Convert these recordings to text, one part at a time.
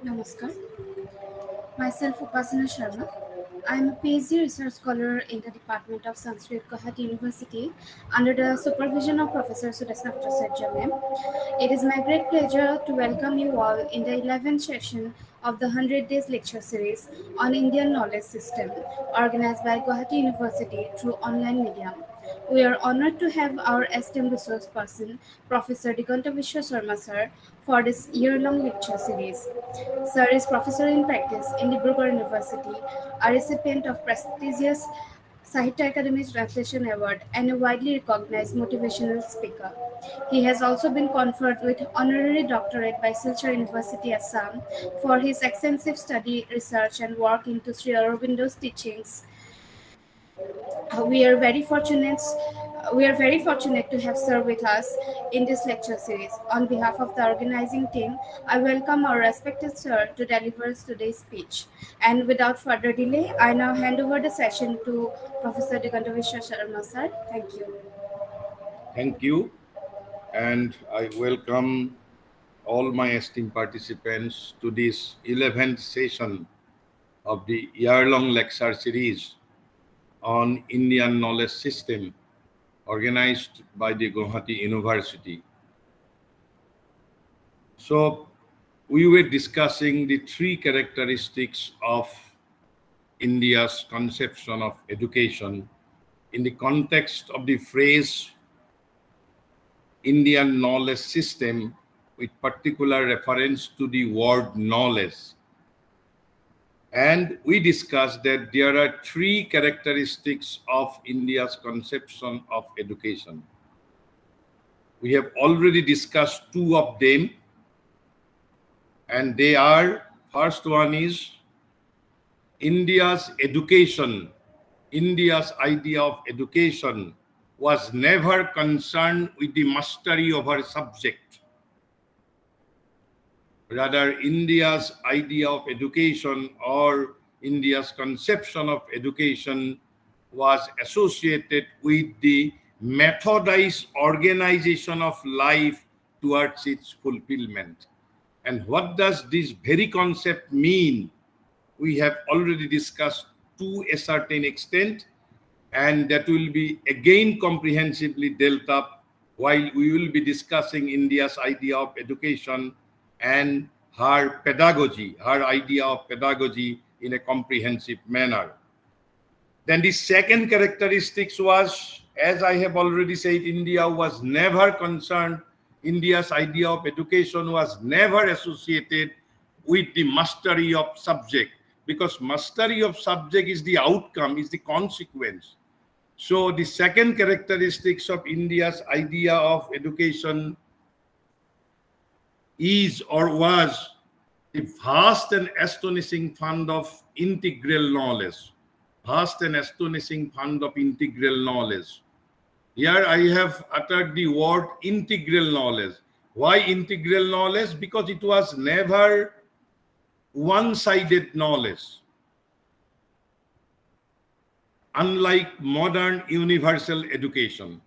Namaskar. Myself Upasana Sharma. I am a PhD research scholar in the Department of Sanskrit, Guwahati University, under the supervision of Professor Sudesna Prasad ma'am. It is my great pleasure to welcome you all in the 11th session of the 100 Days Lecture Series on Indian Knowledge System, organized by Guwahati University through online media. We are honored to have our esteemed resource person, Professor Diganta Vishwa Sharma sir, for this year-long lecture series. Sir is professor in practice in Dibrugarh University, a recipient of prestigious Sahitya Akademi's Translation Award, and a widely recognized motivational speaker. He has also been conferred with honorary doctorate by Silchar University, Assam, for his extensive study, research, and work into Sri Aurobindo's teachings. We are very fortunate. We are very fortunate to have Sir with us in this lecture series. On behalf of the organizing team, I welcome our respected Sir to deliver today's speech. And without further delay, I now hand over the session to Professor Diganta Vishwa Sharma Sir. Thank you. Thank you, and I welcome all my esteemed participants to this 11th session of the year-long lecture series on Indian Knowledge System organized by the Guwahati University. So, we were discussing the three characteristics of India's conception of education in the context of the phrase Indian knowledge system, with particular reference to the word knowledge. And we discussed that there are three characteristics of India's conception of education. We have already discussed two of them, and they are, first one is India's education. India's idea of education was never concerned with the mastery of her subject. Rather, India's idea of education or India's conception of education was associated with the methodized organization of life towards its fulfillment. And what does this very concept mean? We have already discussed to a certain extent, and that will be again comprehensively dealt up while we will be discussing India's idea of education and her pedagogy, her idea of pedagogy in a comprehensive manner. Then the second characteristics was, as I have already said, India was never concerned, India's idea of education was never associated with the mastery of subject, because mastery of subject is the outcome, is the consequence. So the second characteristics of India's idea of education is or was the vast and astonishing fund of integral knowledge. Vast and astonishing fund of integral knowledge. Here I have uttered the word integral knowledge. Why integral knowledge? Because it was never one-sided knowledge. Unlike modern universal education.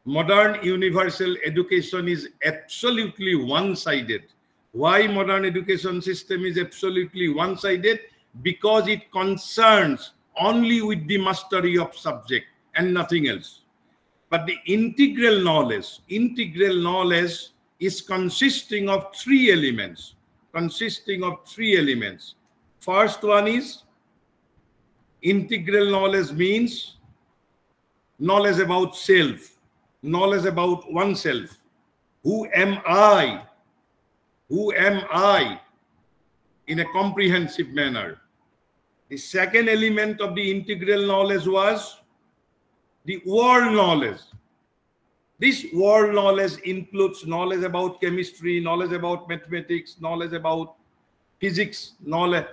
Modern universal education is absolutely one-sided. Why modern education system is absolutely one-sided? Because it concerns only with the mastery of subject and nothing else. But the integral knowledge is consisting of three elements. First one is integral knowledge means knowledge about self, knowledge about oneself. Who am I? Who am I? In a comprehensive manner. The second element of the integral knowledge was the world knowledge. This world knowledge includes knowledge about chemistry, knowledge about mathematics, knowledge about physics, knowledge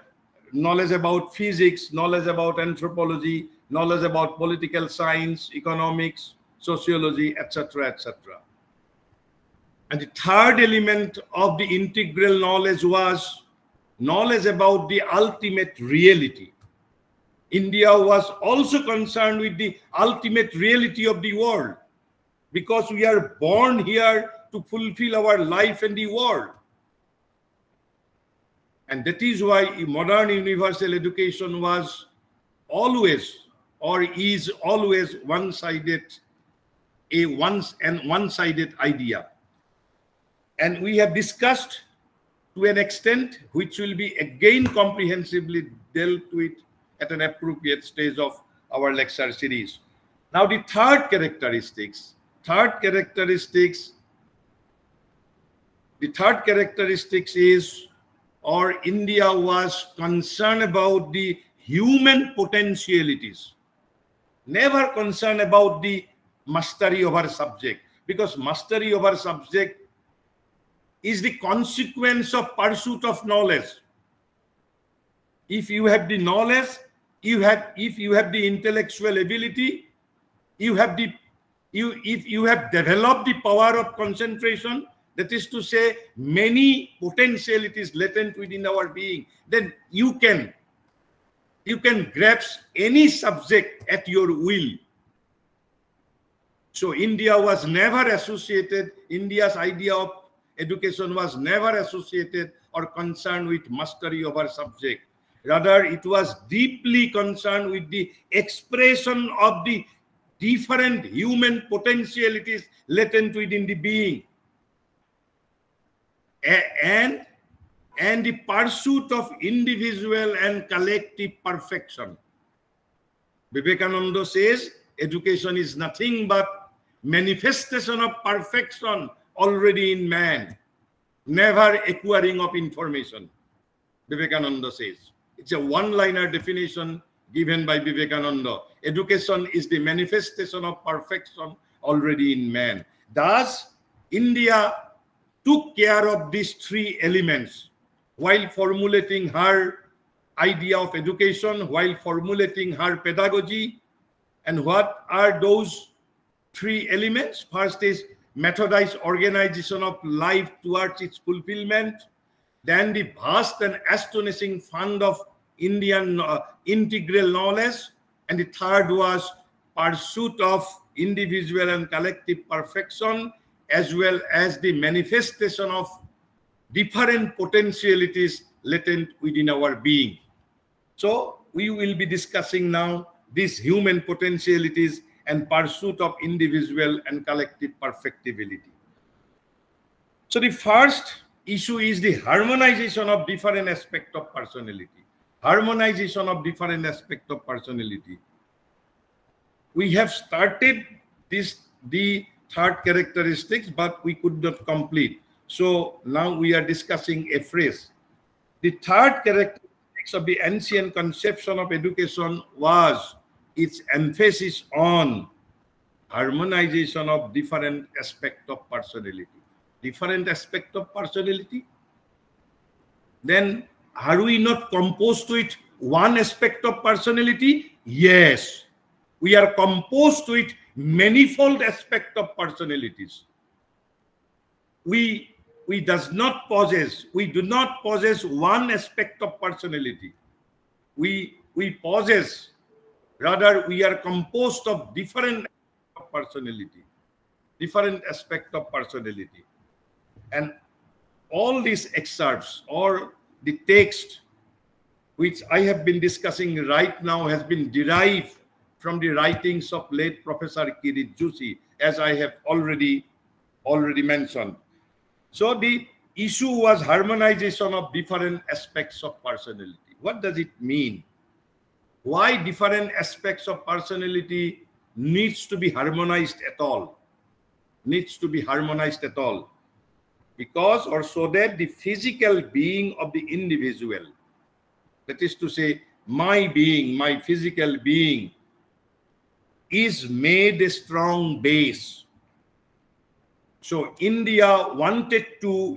about physics, knowledge about anthropology, knowledge about political science, economics, sociology, etc., etc. And the third element of the integral knowledge was knowledge about the ultimate reality. India was also concerned with the ultimate reality of the world, because we are born here to fulfill our life in the world. And that is why modern universal education was always or is always one-sided, one-sided idea. And we have discussed to an extent which will be again comprehensively dealt with at an appropriate stage of our lecture series. Now the third characteristics is, or India was concerned about the human potentialities, never concerned about the mastery over subject, because mastery over subject is the consequence of pursuit of knowledge. If you have the knowledge, if you have the intellectual ability, if you have developed the power of concentration, that is to say many potentialities latent within our being, then you can grasp any subject at your will. So India was never associated, India's idea of education was never associated or concerned with mastery over subject. Rather, it was deeply concerned with the expression of the different human potentialities latent within the being, and the pursuit of individual and collective perfection. Vivekananda says education is nothing but manifestation of perfection already in man, never acquiring of information. Vivekananda says. It's a one-liner definition given by Vivekananda. Education is the manifestation of perfection already in man. Thus, India took care of these three elements while formulating her idea of education, while formulating her pedagogy. And what are those three elements? First is methodized organization of life towards its fulfillment. Then the vast and astonishing fund of Indian integral knowledge. And the third was pursuit of individual and collective perfection, as well as the manifestation of different potentialities latent within our being. So we will be discussing now these human potentialities and pursuit of individual and collective perfectibility. So the first issue is the harmonization of different aspects of personality. Harmonization of different aspects of personality. We have started the third characteristics, but we could not complete. So now we are discussing a phrase. The third characteristics of the ancient conception of education was its emphasis on harmonization of different aspects of personality. Different aspects of personality. Then are we not composed with one aspect of personality? Yes. We are composed with manifold aspects of personalities. We do not possess one aspect of personality. We possess, rather we are composed of different aspects of personality. And all these excerpts or the text which I have been discussing right now has been derived from the writings of late Professor Kirit Joshi, as I have already mentioned. So the issue was harmonization of different aspects of personality. What does it mean? Why different aspects of personality needs to be harmonized at all? Needs to be harmonized at all. Because, or so that the physical being of the individual, that is to say, my being, my physical being, is made a strong base. So India wanted to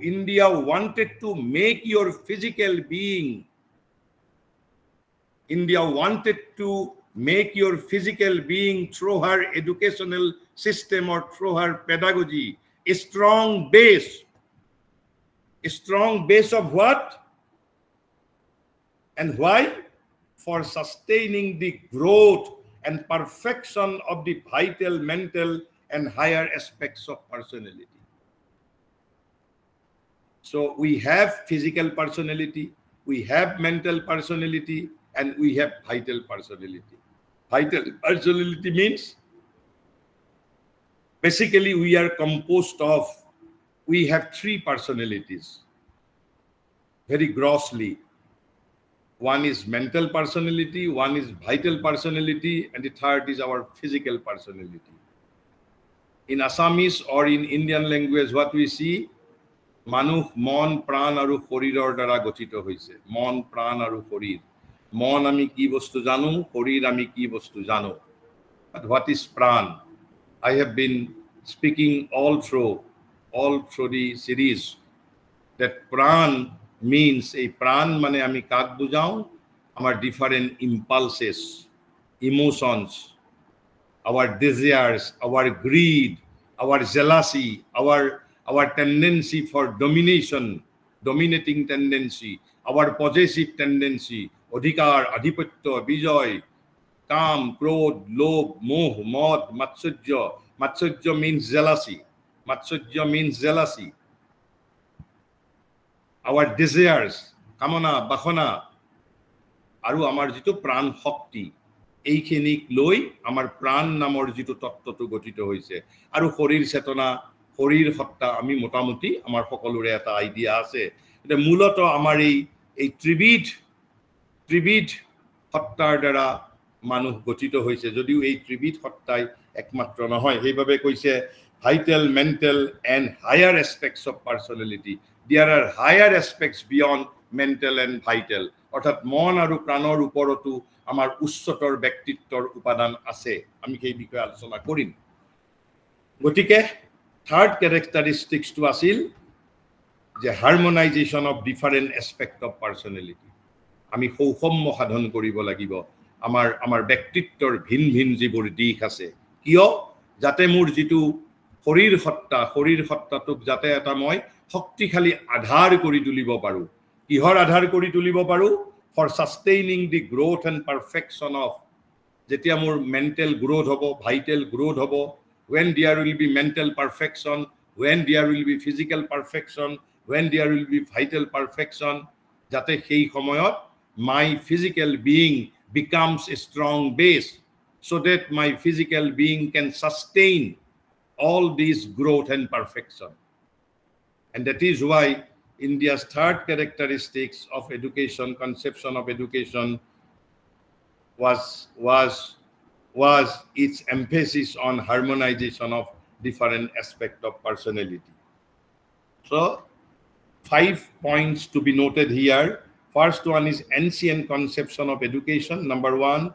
make your physical being, through her educational system or through her pedagogy, a strong base. A strong base of what? And why? For sustaining the growth and perfection of the vital, mental, and higher aspects of personality. So we have physical personality, we have mental personality and we have vital personality. Vital personality means basically we are composed of, we have three personalities, very grossly. One is mental personality, one is vital personality, and the third is our physical personality. In Assamese or in Indian language, what we see, Manuh, Mon, Pran, Aru, Horiror dara gotito hoise. Mon, Pran, Aru, Horir. Mon ami ki bostu janu, Horir ami ki bostu janu. But what is Pran? I have been speaking all through the series that Pran means a Pran mane ami kak bujao, our different impulses, emotions, our desires, our greed, our jealousy, our tendency for domination, dominating tendency, our possessive tendency, odhikar, adhipatya, bijoy, kam, krodh, lobh, moh, mod, matsujya. Matsujya means jealousy. Matsujya means jealousy. Our desires, kamana, bakhana, aru amar jitu pran shakti. Eiখিনিক লৈ আমাৰ প্ৰাণ নামৰ যিটো তত্ত্বটো গঠিত হৈছে আৰু শৰীৰ চেতনা শৰীৰ সত্তা আমি মোটামুটি আমাৰ সকলোৰে এটা আইডিয়া আছে এটা মূলত আমাৰ এই ত্ৰিবিধ সত্তাৰ দ্বাৰা মানুহ গঠিত হৈছে যদিও এই ত্ৰিবিধ সত্তাই একমাত্ৰ নহয় সেইভাবে কৈছে vital mental and higher aspects of personality there are higher aspects beyond mental and vital অর্থাৎ মন আৰু প্ৰাণৰ ওপৰতো আমাৰ উচ্চতৰ ব্যক্তিত্বৰ উপাদান আছে আমি এই বিষয়ে আলোচনা কৰিম গতিকে থাৰ্ড ক্যাৰেক্টাৰিষ্টিক্স টো আছিল যে harmonization of different aspect of personality আমি সৌষম্য সাধন কৰিব লাগিব আমাৰ ব্যক্তিত্বৰ ভিন ভিন যিবোৰ দিশ আছে কিয় যাতে মোৰ যিটো শৰীৰ সত্তাটোক যাতে এটা মই শক্তিশালী আধাৰ কৰি তুলিব পাৰো কিহৰ আধাৰ কৰি তুলিব পাৰো for sustaining the growth and perfection of jetia more mental growth hobo vital growth hobo when there will be mental perfection when there will be physical perfection when there will be vital perfection jate sei samoyot my physical being becomes a strong base so that my physical being can sustain all these growth and perfection and that is why India's third characteristics of education, conception of education was its emphasis on harmonization of different aspects of personality. So 5 points to be noted here. First one is ancient conception of education. Number 1,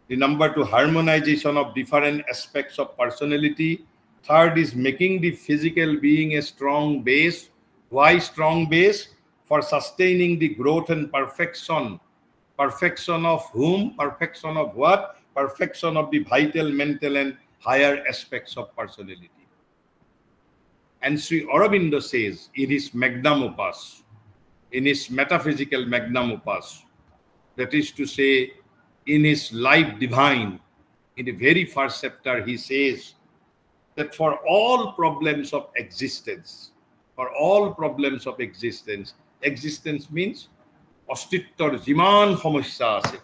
the number 2 harmonization of different aspects of personality. Third is making the physical being a strong base. Why strong base? For sustaining the growth and perfection. Perfection of whom? Perfection of what? Perfection of the vital, mental and higher aspects of personality. And Sri Aurobindo says in his magnum opus, in his metaphysical magnum opus, that is to say in his Life Divine, in the very first chapter he says that for all problems of existence, for all problems of existence, existence means ostittor jiman samasya ase,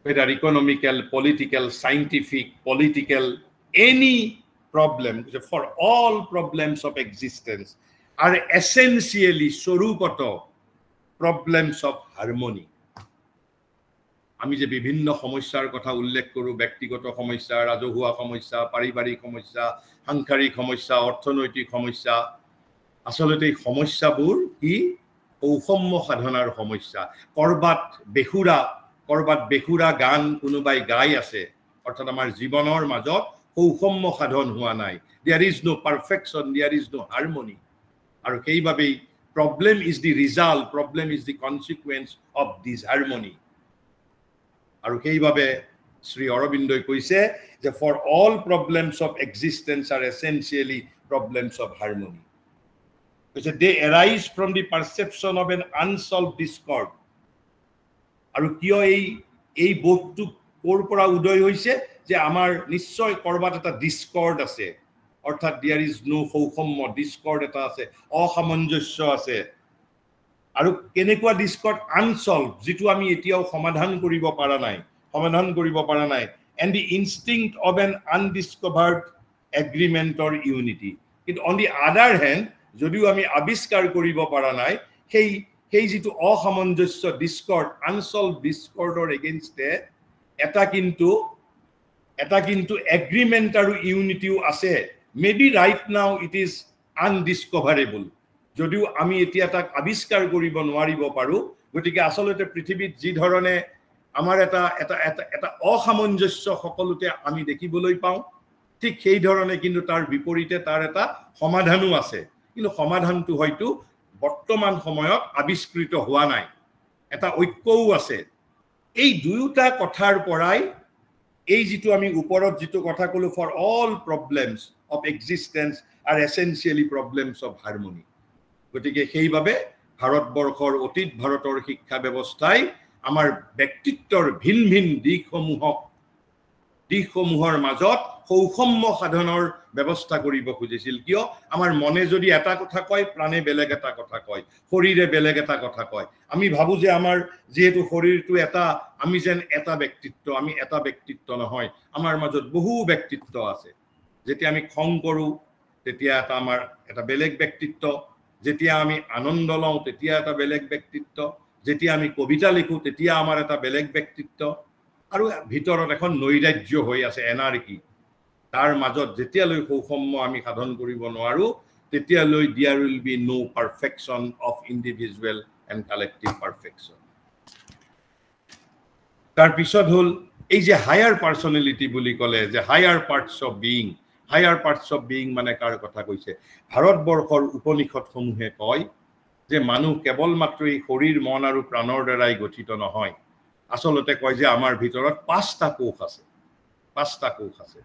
whether economical, political, scientific, political, any problem, for all problems of existence are essentially sorupato problems of harmony. আমি যে বিভিন্ন সমস্যাৰ কথা উল্লেখ কৰো ব্যক্তিগত সমস্যা ৰাজহুৱা সমস্যা পাৰিবাৰিক সমস্যা সাংসাৰিক সমস্যা অৰ্থনৈতিক সমস্যা আসলতে এই সমস্যাবোৰ কি সৌষম্য সাধনাৰ সমস্যা কৰবাত বেখুৰা গান কোনোবাই গাই আছে অৰ্থাৎ আমাৰ জীৱনৰ মাজত সৌষম্য সাধন হোৱা নাই there is no perfection there is no harmony আৰু সেইভাবে problem is the result problem is the consequence of disharmony আৰু সেইভাবে শ্ৰী অৰবিন্দই কৈছে যে for all problems of existence are essentially problems of harmony. Because they arise from the perception of an unsolved discord. আৰু কিয় এই বোধটো কোৰ পৰা উদয় হৈছে যে আমাৰ নিশ্চয় কৰবাত এটা ডিসকৰ্ড আছে অৰ্থাৎ there is no সৌষম্য ডিসকৰ্ড এটা আছে অসামঞ্জস্য আছে আৰু কেনেকুৱা ডিস্কৰ্ড আনসলভ যেটো আমি এতিয়াও সমাধান কৰিব পৰা নাই and the instinct of an undiscovered agreement or unity. But on the other hand, যদিও আমি আবিষ্কাৰ কৰিব পৰা নাই সেই যেটো অসামঞ্জস্য ডিস্কৰ্ড আনসলভ ডিস্কৰ্ডৰ এগেইনষ্টে এটা কিন্তু এগ্ৰিমেন্ট আৰু ইউনিটিও আছে maybe right now it is undiscoverable যদিও আমি এতিয়া তাক আবিষ্কাৰ কৰিব নোৱাৰিব পাৰো গতিকে আসলতে পৃথিৱীত যি ধৰণে আমাৰ এটা অসামঞ্জস্য সকলোতে আমি দেখিবলৈ পাওঁ ঠিক সেই ধৰণে কিন্তু তাৰ বিপৰীতে তাৰ এটা সমাধানো আছে কিন্তু সমাধানটো হয়তো বৰ্তমান সময়ত আবিষ্কৃত হোৱা নাই এটা ঐক্যও আছে এই দুয়োটা কথাৰ পৰাই এই যেটো আমি ওপৰত যেটো কথা কলো for all problems of existence are essentially problems of harmony গতিকে সেইভাবে ভাৰতবৰ্ষৰ অতীত ভাৰতৰ শিক্ষা ব্যৱস্থাই আমাৰ ব্যক্তিত্বৰ ভিন ভিন দিশসমূহৰ মাজত সৌষম্য সাধনৰ ব্যৱস্থা কৰিব খুজিছিল কিয় আমাৰ মনে যদি এটা কথা কয় প্ৰাণে বেলেগ এটা কথা কয় শৰীৰে বেলেগ এটা কথা কয় আমি ভাবো যে আমাৰ যেহেতু শৰীৰটো এটা আমি যেন এটা ব্যক্তিত্ব আমি এটা ব্যক্তিত্ব নহয় আমাৰ মাজত বহু ব্যক্তিত্ব আছে যেতিয়া আমি খং কৰো তেতিয়া এটা আমাৰ এটা বেলেগ ব্যক্তিত্ব যেতিয়া আমি আনন্দ লওঁ তেতিয়া এটা বেলেগ ব্যক্তিত্ব যেতিয়া আমি কবিতা লিখো তেতিয়া আমাৰ এটা বেলেগ ব্যক্তিত্ব আৰু ভিতৰত এখন নৈৰাজ্য হৈ আছে এনাৰ্কি তাৰ মাজত যেতিয়ালৈ সৌষম্য আমি সাধন কৰিব নোৱাৰো তেতিয়ালৈ there will be no perfection of individual and collective perfection তাৰ পিছত হল এই যে হায়াৰ পাৰ্সোনালিটি বুলি কলে যে হায়াৰ পাৰ্টস অফ বিং মানে কাৰ কথা কৈছে ভাৰতবৰ্ষৰ উপনিষদসমূহে কয় যে মানুহ কেৱল মাত্ৰ এই শৰীৰ মন আৰু প্ৰাণৰ দ্বাৰাই গঠিত নহয় আসলতে কয় যে আমাৰ ভিতৰত পাঁচটা কোষ আছে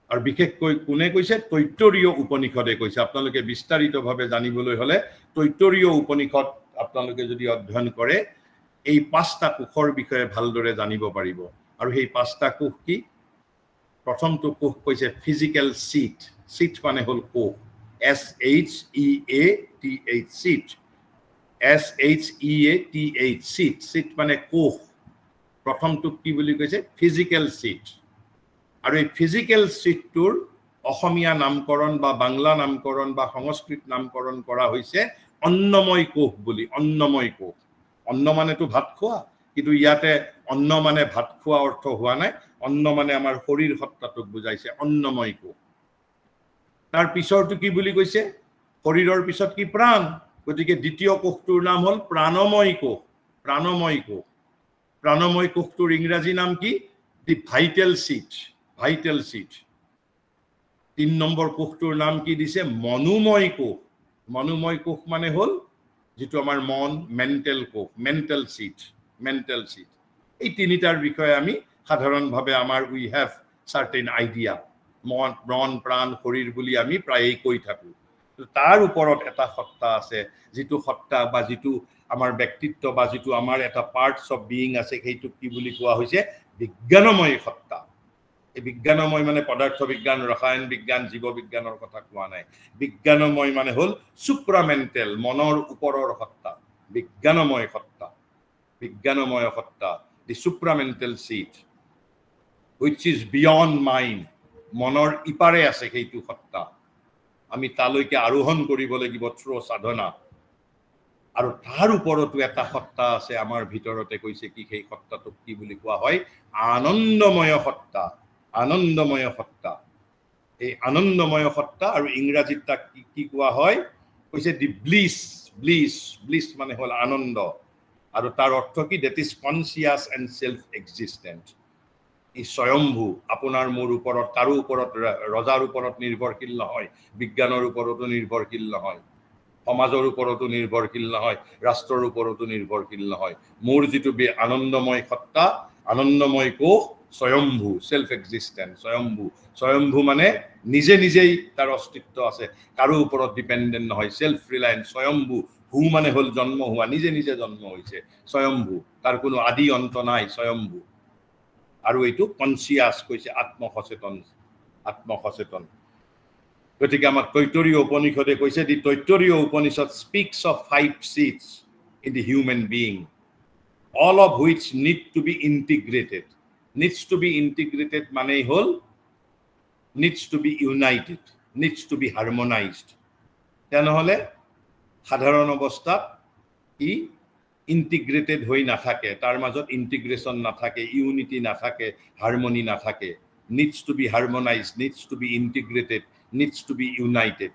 আৰু বিশেষকৈ কোনে কৈছে তৈত্তৰীয় উপনিষদে কৈছে আপোনালোকে বিস্তাৰিতভাৱে জানিবলৈ হলে তৈত্তৰীয় উপনিষদ আপোনালোকে যদি অধ্যয়ন কৰে এই পাঁচটা কোষৰ বিষয়ে ভালদৰে জানিব পাৰিব আৰু সেই পাঁচটা কোষ কি প্ৰথমটো কোষ কৈছে ফিজিক্যাল সিট মানে হল কোষ SHEATH সিট মানে কোষ প্ৰথমটো কি বুলি কৈছে ফিজিক্যাল সিট আৰু এই ফিজিক্যাল সিটটোৰ অসমীয়া নামকৰণ বা বাংলা নামকৰণ বা সংস্কৃত নামকৰণ কৰা হৈছে অন্নময় কোষ বুলি অন্নময় কোষ অন্ন মানেতো ভাত খোৱা কিন্তু ইয়াতে অন্ন মানে ভাত খোৱা অৰ্থ হোৱা নাই অন্ন মানে আমাৰ শৰীৰ সত্তাটোক বুজাইছে অন্নময় কোষ তাৰ পিছৰটো কি বুলি কৈছে শৰীৰৰ পিছত কি প্ৰাণ গতিকে দ্বিতীয় কোষটোৰ নাম হল প্ৰাণময় কোষটোৰ ইংৰাজী নাম কি দি ভাইটেল সিট 3 নম্বৰ কোষটোৰ নাম কি দিছে মনোময় কোষ মানে হল যেটো আমাৰ মন মেন্টাল সিট এই তিনিটাৰ বিষয়ে আমি সাধাৰণভাৱে আমাৰ উই হ্যাভ সার্টেন আইডিয়া মন প্ৰাণ শৰীৰ বুলি আমি প্ৰায়ে কৈ থাকো তাৰ ওপৰত এটা সত্তা আছে যেটো সত্তা বা যেটো আমাৰ ব্যক্তিত্ব বা যেটো আমাৰ এটা পাৰ্টস অফ বিইং আছে সেইটো কি বুলি কোৱা হৈছে বিজ্ঞানময় সত্তা এই বিজ্ঞানময় মানে পদাৰ্থ বিজ্ঞান ৰসায়ন বিজ্ঞান জীৱ বিজ্ঞানৰ কথা কোৱা নাই বিজ্ঞানময় মানে হল সুপ্ৰামেন্টাল মনৰ ওপৰৰ সত্তা বিজ্ঞানময় সত্তা দি সুপ্ৰামেন্টাল seat which is beyond mind মনৰ ইপাৰে আছে সেইটো সত্তা আমি তালৈকে আৰোহণ কৰিব লাগিব থ্ৰু সাধনা আৰু তাৰ ওপৰতো এটা সত্তা আছে আমাৰ ভিতৰতে কৈছে কি সেই সত্তাটো কি বুলি কোৱা হয় আনন্দময় সত্তা এই আনন্দময় সত্তা আৰু ইংৰাজীত তাক কি কোৱা হয় কৈছে দি ব্লিছ মানে হল আনন্দ আৰু তাৰ অৰ্থ কি that is conscious and self existent ই স্বয়ম্ভু আপোনাৰ মোৰ ওপৰত কাৰো ওপৰত ৰজাৰ ওপৰত নিৰ্ভৰশীল নহয় বিজ্ঞানৰ ওপৰতো নিৰ্ভৰশীল নহয় সমাজৰ ওপৰতো নিৰ্ভৰশীল নহয় ৰাষ্ট্ৰৰ ওপৰতো নিৰ্ভৰশীল নহয় মোৰ যেটো আনন্দময় সত্তা আনন্দময় কোষ স্বয়ম্ভু সেলফ এক্সিস্টেন্ট স্বয়ম্ভু মানে নিজেই তাৰ অস্তিত্ব আছে কাৰো ওপৰত ডিপেন্ডেন্ট নহয় সেলফ ৰিলায়েন্ট স্বয়ম্ভু হু মানে হল জন্ম হোৱা নিজে জন্ম হৈছে স্বয়ম্ভু তাৰ কোনো আদি অন্ত নাই স্বয়ম্ভু আৰু এইটো কনসিয়াস কৈছে আত্মসচেতন গতিকে আমাক তৈত্তৰীয় উপনিষদে কৈছে the Taittiriya Upanishad speaks of 5 seats in the human being, all of which need to be integrated. Needs to be integrated mane hol, needs to be united, needs to be harmonized. Tenhole সাধারণ অবস্থাত ই integrated হই না থাকে, তার মাজত integration না থাকে, unity না থাকে, হারমনি না থাকে। Needs to be harmonized, needs to be integrated, needs to be united.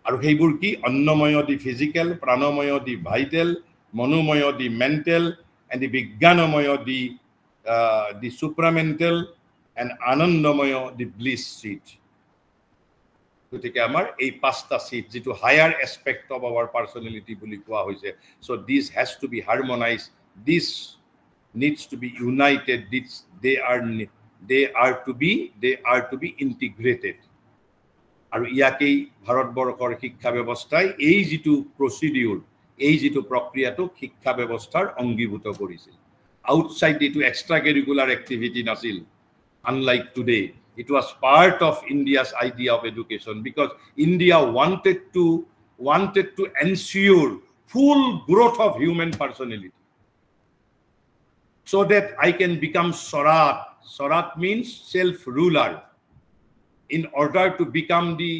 আৰু সেইবোৰ কি annamaya the physical, pranamaya the vital, manomaya the mental, and the vijnanamaya the supramental, and anandamaya the bliss seat. গতিকে আমাৰ এই পাঁচটা সিট যেটো higher aspect of our personality বুলি কোৱা হৈছে। So this has to be harmonized, this needs to be united, they are to be integrated. আৰু ইয়াকেই ভাৰতবৰ্ষৰ শিক্ষা ব্যৱস্থাই এই যেটো প্ৰসিডিউৰ, এই যেটো প্ৰক্ৰিয়াটো শিক্ষা ব্যৱস্থাৰ অংগীভূত কৰিছিল। আউটসাইড এটো এক্সট্ৰা কাৰিকুলাৰ এক্টিভিটি নাছিল। Unlike today, it was part of India's idea of education, because India wanted to ensure full growth of human personality, so that I can become Swarat. Swarat means self-ruler. In order to become the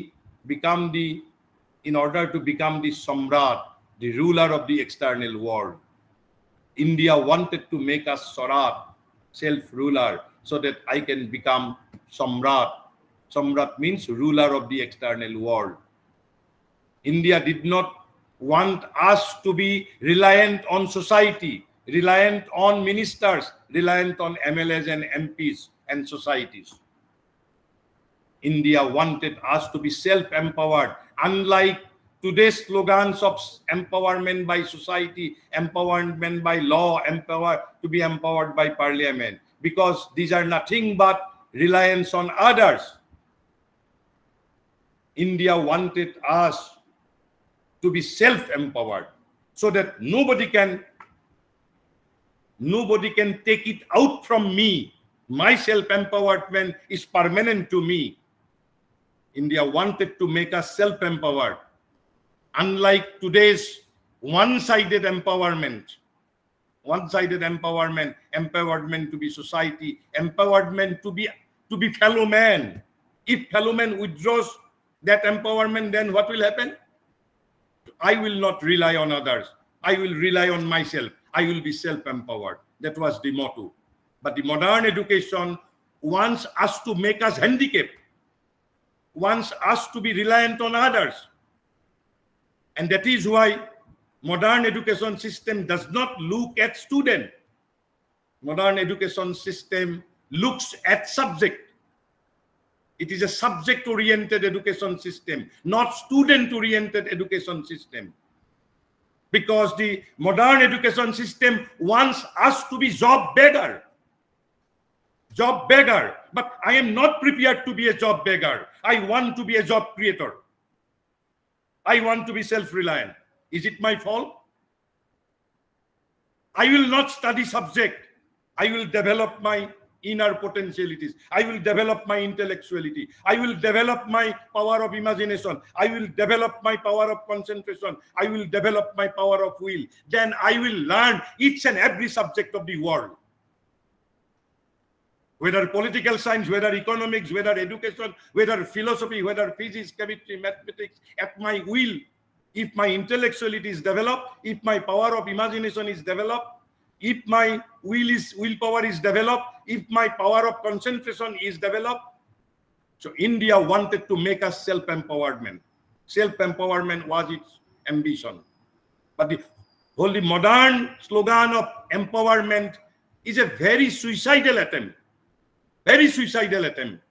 Samrat, the ruler of the external world, India wanted to make us Swarat, self-ruler, so that I can become Samrat. Samrat means ruler of the external world. India did not want us to be reliant on society, reliant on ministers, reliant on MLAs and MPs and societies. India wanted us to be self-empowered, unlike today's slogans of empowerment by society, empowerment by law, to be empowered by parliament, because these are nothing but reliance on others. India wanted us to be self-empowered, so that nobody can take it out from me. My self-empowerment is permanent to me. India wanted to make us self-empowered, unlike today's one-sided empowerment. One-sided empowerment to be society, empowerment to be fellow man. If fellow man withdraws that empowerment, then what will happen? I will not rely on others. I will rely on myself. I will be self-empowered. That was the motto. But the modern education wants us to make us handicapped, wants us to be reliant on others. And that is why modern education system does not look at student. Modern education system looks at subject. It is a subject-oriented education system, not student-oriented education system. Because the modern education system wants us to be job beggar. Job beggar. But I am not prepared to be a job beggar. I want to be a job creator. I want to be self-reliant. Is it my fault? I will not study subject. I will develop my inner potentialities. I will develop my intellectuality. I will develop my power of imagination. I will develop my power of concentration. I will develop my power of will. Then I will learn each and every subject of the world. Whether political science, whether economics, whether education, whether philosophy, whether physics, chemistry, mathematics, at my will. If my intellectuality is developed, if my power of imagination is developed, if my willpower is developed, if my power of concentration is developed. So India wanted to make us self-empowerment. Self-empowerment was its ambition. But the wholly modern slogan of empowerment is a very suicidal attempt. Very suicidal attempt.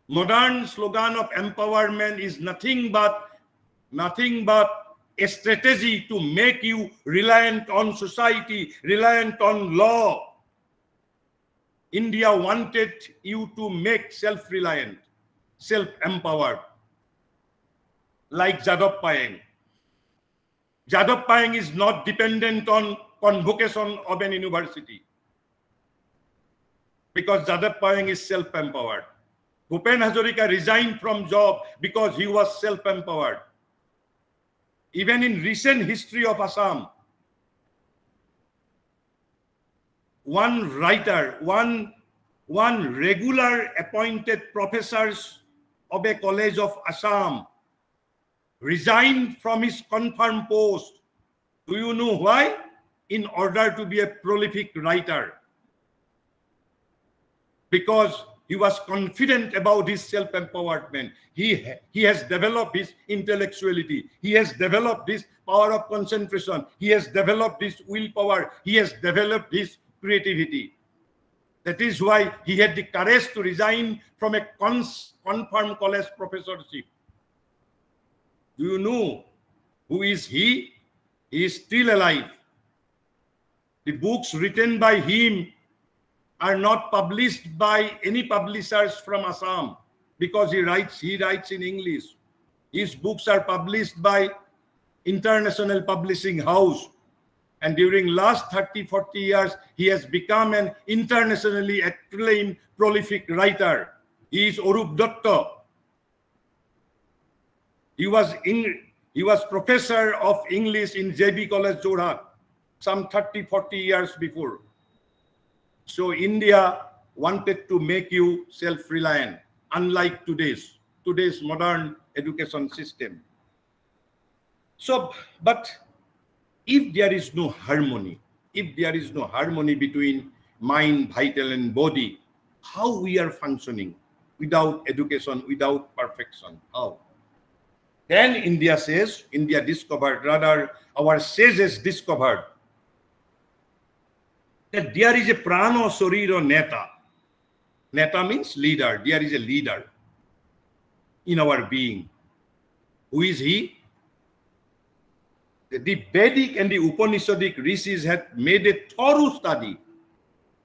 Modern slogan of empowerment is nothing but a strategy to make you reliant on society, reliant on law. India wanted you to make self-reliant, self-empowered, like Jadav Payeng. Jadav Payeng is not dependent on convocation of an university, because Jadav Payeng is self-empowered. Bhupen Hazarika resigned from job because he was self-empowered. even in recent history of Assam, one writer, one regular appointed professors of a college of Assam resigned from his confirmed post. Do you know why? In order to be a prolific writer. Because he was confident about his self-empowerment. He has developed his intellectuality. He has developed his power of concentration. He has developed his willpower. He has developed his creativity. That is why he had the courage to resign from a confirmed college professorship. Do you know who is he? He is still alive. The books written by him are not published by any publishers from Assam because he writes in English. His books are published by international publishing house. And during last 30-40 years, he has become an internationally acclaimed prolific writer. He is Arup Datta. He was professor of English in JB College, Jorhat, some 30-40 years before. So India wanted to make you self-reliant, unlike today's modern education system. So, but if there is no harmony, between mind, vital, and body, how we are functioning without education, without perfection? How? Then India discovered, rather our sages discovered, that there is a prana, sarira, neta. Neta means leader. There is a leader in our being. Who is he? The Vedic and the Upanishadic rishis had made a thorough study.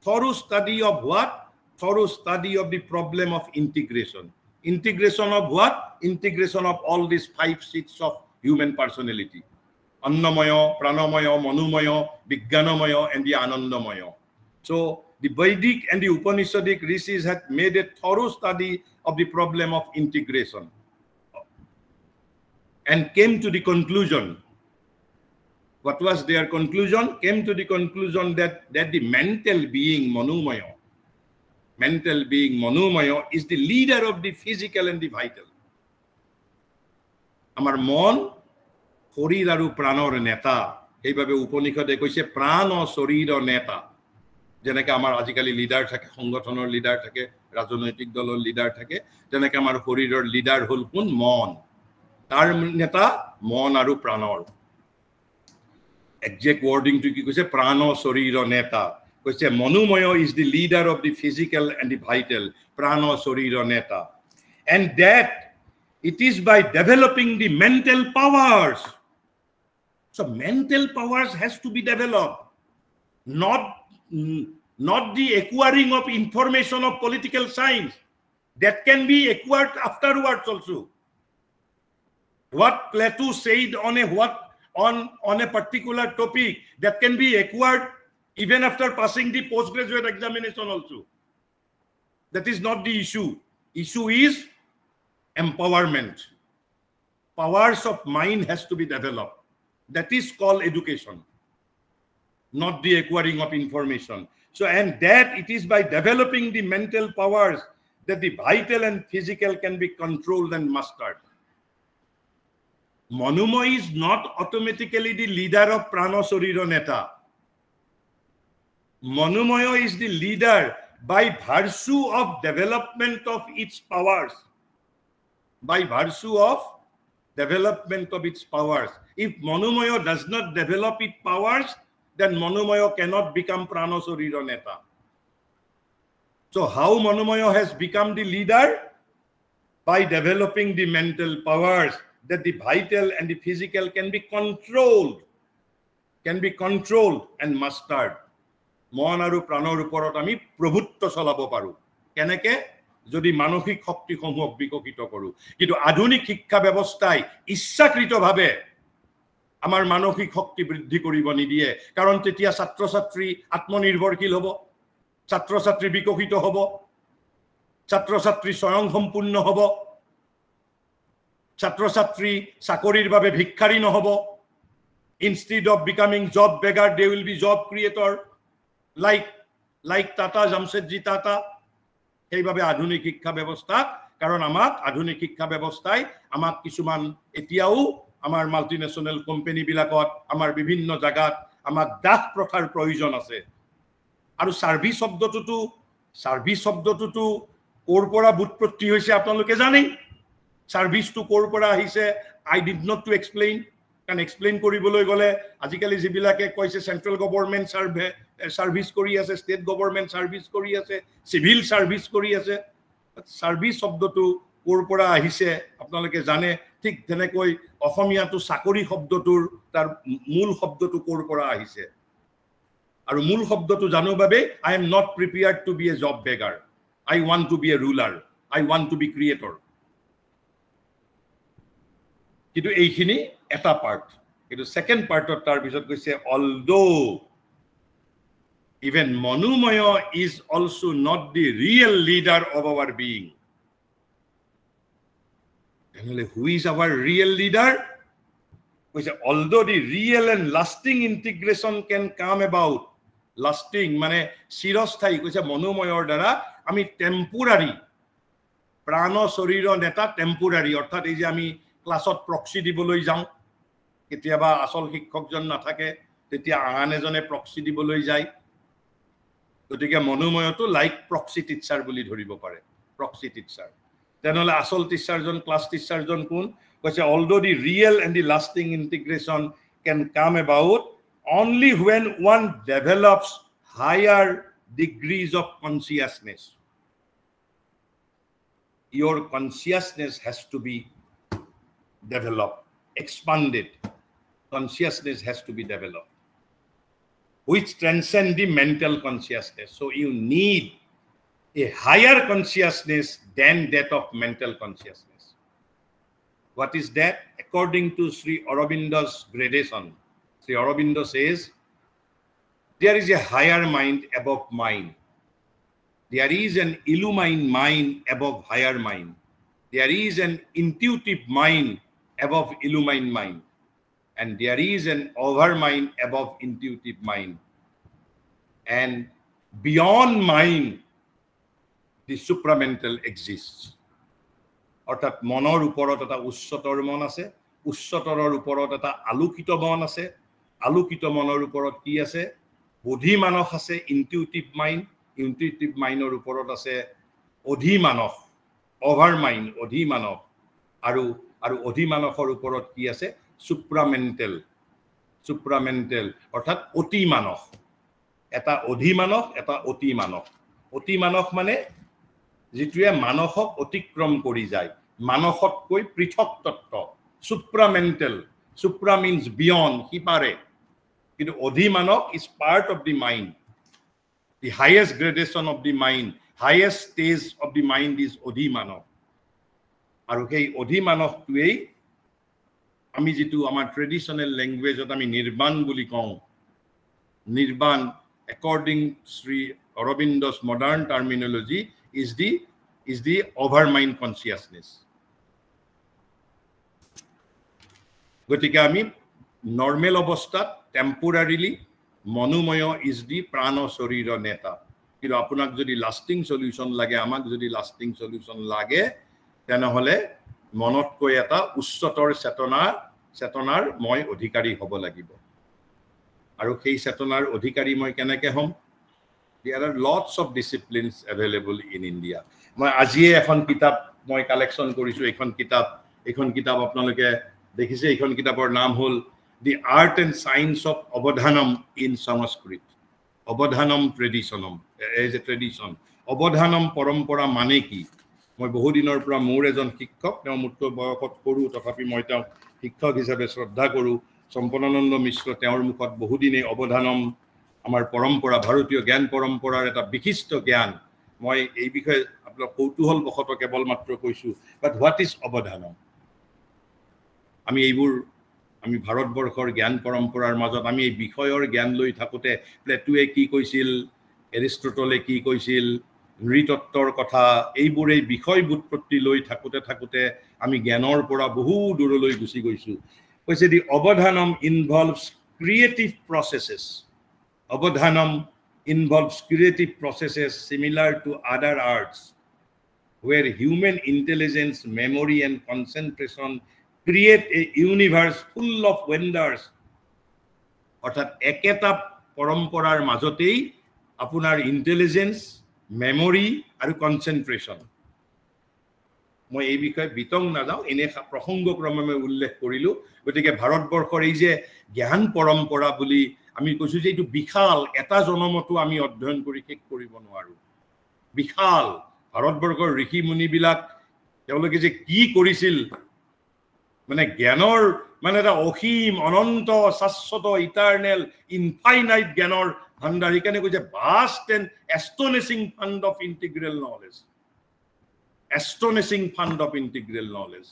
Thorough study of what? Thorough study of the problem of integration. Integration of what? Integration of all these 5 seats of human personality. Annamaya, Pranamaya, Manumaya, Vijnanamaya, and the Anandamaya. So the Vedic and the Upanishadic rishis had made a thorough study of the problem of integration and came to the conclusion. What was their conclusion? Came to the conclusion that the mental being Manumaya, is the leader of the physical and the vital. Amar mon শৰীৰ আৰু প্ৰাণৰ নেতা এইভাবে উপনিষদে কৈছে প্ৰাণ শৰীৰ নেতা যেনেকৈ আমাৰ আজিকালি লিডাৰ থাকে সংগঠনৰ লিডাৰ থাকে ৰাজনৈতিক দলৰ লিডাৰ থাকে যেনেকৈ আমাৰ শৰীৰৰ লিডাৰ হ'ল কোন মন তাৰ নেতা মন আৰু প্ৰাণৰ একজেক্ট ৱৰ্ডিংটো কি কৈছে প্ৰাণ শৰীৰ নেতা কৈছে মনোময় is the leader of the physical and the vital প্ৰাণ শৰীৰ নেতা and that it is by developing the mental powers. So mental powers has to be developed, not the acquiring of information of political science that can be acquired afterwards also. What Plato said on a particular topic that can be acquired even after passing the postgraduate examination also. That is not the issue. Issue is empowerment. Powers of mind has to be developed. That is called education, not the acquiring of information. So, and that it is by developing the mental powers that the vital and physical can be controlled and mastered. Manumaya is not automatically the leader of prana sarira neta. Manumaya is the leader by virtue of development of its powers. By virtue of development of its powers. If Manumaya does not develop its powers, then Manumaya cannot become prana sarira neta. So how Manumaya has become the leader? By developing the mental powers that the vital and the physical can be controlled and mastered. Mon aru pranor uporot ami probutto cholabo paru. Keneke যদি মানসিক শক্তিসমূহক বিকশিত কৰো কিন্তু আধুনিক শিক্ষা ব্যৱস্থাই ইচ্ছাকৃতভাৱে আমাৰ মানসিক শক্তি বৃদ্ধি কৰিব নিদিয়ে কাৰণ তেতিয়া ছাত্ৰ ছাত্ৰী আত্মনিৰ্ভৰশীল হ'ব ছাত্ৰ ছাত্ৰী বিকশিত হ'ব ছাত্ৰ ছাত্ৰী স্বয়ং সম্পূৰ্ণ হ'ব ছাত্ৰ ছাত্ৰী চাকৰিৰ বাবে ভিক্ষাৰী নহব instead of becoming job beggar they will be job creator like Tata Jamshedji Tata সেইভাবে আধুনিক শিক্ষা ব্যৱস্থা কাৰণ আমাক আধুনিক শিক্ষা ব্যৱস্থাই আমাক কিছুমান এতিয়াও আমাৰ মাল্টিনেশনাল কোম্পানী বিলাকত আমাৰ বিভিন্ন জায়গাত আমাক দাস প্ৰথাৰ প্ৰয়োজন আছে আৰু সাৰ্ভিস শব্দটোতো কোৰ পৰা বুৎপত্তি হৈছে আপোনালোকে জানেই সাৰ্ভিস টু কোৰ পৰা আহিছে I did not to explain can explain কৰিবলৈ গলে আজিকালি যিবিলাকে কৈছে সেন্ট্রাল গভর্নমেন্ট সার্ভিস কৰি আছে স্টেট গভর্নমেন্ট সার্ভিস কৰি আছে সিভিল সার্ভিস কৰি আছে সার্ভিস শব্দটো কোৰ পৰা আহিছে আপোনালোকে জানে ঠিক তেনেকৈ অসমীয়াটো চাকৰি শব্দটোৰ তাৰ মূল শব্দটো কোৰ পৰা আহিছে আৰু মূল শব্দটো জানো বাবে I am not prepared to be a job beggar I want to be a ruler I want to be creator কিন্তু এইখিনি এটা পার্ট কিন্তু সেকেন্ড পার্টত তাৰ পিছত কৈছে although even Monomoyo is also not the real leader of our being and who is our real leader কৈছে although the real and lasting integration can come about lasting মানে চিৰস্থায়ী কৈছে মনোময়ৰ দ্বাৰা আমি টেম্পোৰাৰী প্ৰাণ শৰীৰ নেতা টেম্পোৰাৰী অৰ্থাৎ এই যে আমি ক্লাছত প্ৰক্সি দিবলৈ যাওঁ কেতিয়াবা আসল শিক্ষকজন নাথাকে তেতিয়া আন এজনে প্ৰক্সি দিবলৈ যায় গতিকে মনোময়টো লাইক প্ৰক্সি টিচাৰ বুলি ধৰিব পাৰে প্ৰক্সি টিচাৰ তেনেহলে আসল টিচাৰজন ক্লাছ টিচাৰজন কোন কৈছে although the real and the lasting integration can come about only when one develops higher degrees of consciousness your consciousness has to be developed expanded consciousness has to be developed which transcend the mental consciousness so you need a higher consciousness than that of mental consciousness what is that according to Sri Aurobindo's gradation Sri Aurobindo says there is a higher mind above mind there is an illumined mind above higher mind there is an intuitive mind above illumined mind and there is an over mind above intuitive mind and beyond mind the supramental exists অর্থাৎ মনৰ ওপৰত এটা উচ্চতৰ মন আছে উচ্চতৰৰ ওপৰত এটা আলোকিত মন আছে আলোকিত মনৰ ওপৰত কি আছে বোধি মানস আছে ইনটিউটিভ মাইণ্ডৰ ওপৰত আছে অধিমানস over mind অধিমানস আৰু অধিমানসৰ ওপৰত কি আছে supramental অৰ্থাৎ অতিমানস এটা অধিমানস এটা অতিমানস মানে যেটোৱে মানসক অতিক্ৰম কৰি যায় মানসতকৈ পৃথক তত্ত্ব supramental supra means beyond হিপাৰে কিন্তু অধিমানস is part of the mind the highest gradation of the mind highest stage of the mind is অধিমানস আৰু সেই অধিমানসটোৱেই আমি যেটো আমাৰ ট্ৰেডিশনাল ল্যাঙ্গুৱেজত আমি নিৰ্বাণ বুলি কওঁ নিৰ্বাণ according Sri Aurobindo's modern terminology is the over mind consciousness গতিকে আমি নরমাল অবস্থাত টেম্পোরারিলি মনোময় is the প্রাণ শরীর নেতা কিন্তু আপোনাক যদি লাস্টিং সলিউশন লাগে আমাক যদি লাস্টিং সলিউশন লাগে তেনেহলে মনতকৈ এটা উচ্চতৰ চেতনাৰ মই অধিকাৰী হ'ব লাগিব আৰু সেই চেতনাৰ অধিকাৰী মই কেনেকৈ হ'ম there are lots of disciplines available in India মই আজিয়ে এখন কিতাপ মই কালেকশন কৰিছো এখন কিতাপ আপোনালোকে দেখিছে এখন কিতাপৰ নাম হ'ল The Art and Science of Avadhanam in Sanskrit Avadhanam traditionum as a tradition Avadhanam পৰম্পৰা মানে কি মই বহু দিনৰ পৰা মোৰ এজন শিক্ষক তেওঁ মুক্ত বয়সত কৰো তথাপি মই তেওঁ শিক্ষক হিচাপে শ্ৰদ্ধা কৰো সম্পন্নানন্দ মিশ্ৰ তেওঁৰ মুখত বহু দিনে অৱধানম আমাৰ পৰম্পৰা ভাৰতীয় জ্ঞান পৰম্পৰাৰ এটা বিশিষ্ট জ্ঞান মই এই বিষয়ে আপোনাক কৌতুহল বখত কেৱল মাত্ৰ কৈছো বাট হোৱাট ইজ অৱধানম আমি ভাৰতবৰ্ষৰ জ্ঞান পৰম্পৰাৰ মাজত আমি এই বিষয়ৰ জ্ঞান লৈ থাকোতে প্লেটোৱে কি কৈছিল এৰিষ্টটলে কি কৈছিল নৃতত্বৰ কথা এইবোৰেই বিষয় বুৎপত্তি লৈ থাকোতে আমি জ্ঞানৰ পৰা বহু দূৰলৈ গুচি গৈছো কৈছে the avadhanam involves creative processes avadhanam involves creative processes similar to other arts where human intelligence memory and concentration create a universe full of wonders অর্থাৎ একেটা পৰম্পৰাৰ মাজতেই আপোনাৰ ইন্টেলিজেন্স মেমৰি আৰু কনসেন্ট্ৰেশন মই এই বিষয়ে বিতং নাযাও এনে প্ৰসংগক্ৰমে মই উল্লেখ কৰিলো গতিকে ভাৰতবৰ্ষৰ এই যে জ্ঞান পৰম্পৰা বুলি আমি কৈছো যে এইটো বিশাল এটা জনমতো আমি অধ্যয়ন কৰি শেষ কৰিব নোৱাৰো বিশাল ভাৰতবৰ্ষৰ ঋষি মুনিবিলাক তেওঁলোকে যে কি কৰিছিল মানে জ্ঞানৰ মানে এটা অসীম অনন্ত শাশ্বত ইটাৰনেল ইনফাইনাইট জ্ঞানৰ ভাণ্ডাৰ এখানে কৈছে vast and astonishing fund of integral knowledge astonishing fund of integral knowledge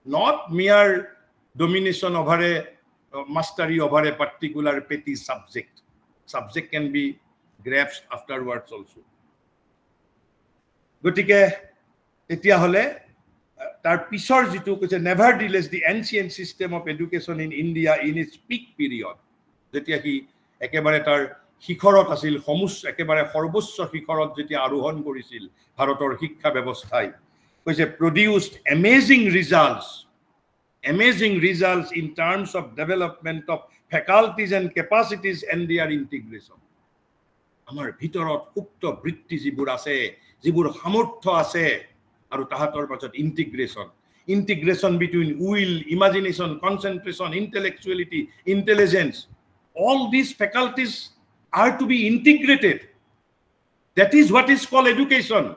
not mere domination over a mastery over a particular petty subject can be grasped afterwards also gotike etia hole tar pisor jitu koche nevertheless the ancient system of education in India in its peak period jetia hi ekebare tar শিখৰত আছিল একেবাৰে সৰ্বোচ্চ শিখৰত যেতিয়া আৰোহণ কৰিছিল ভাৰতৰ শিক্ষা ব্যৱস্থাই কৈছে produced amazing results in terms of development of faculties and capacities and their integration আমাৰ ভিতৰত সুপ্ত বৃত্তি যিবোৰ আছে যিবোৰ সামৰ্থ্য আছে আৰু তাহাতৰ পাছত integration between will imagination concentration intellectuality intelligence all these faculties are to be integrated. That is what is called education.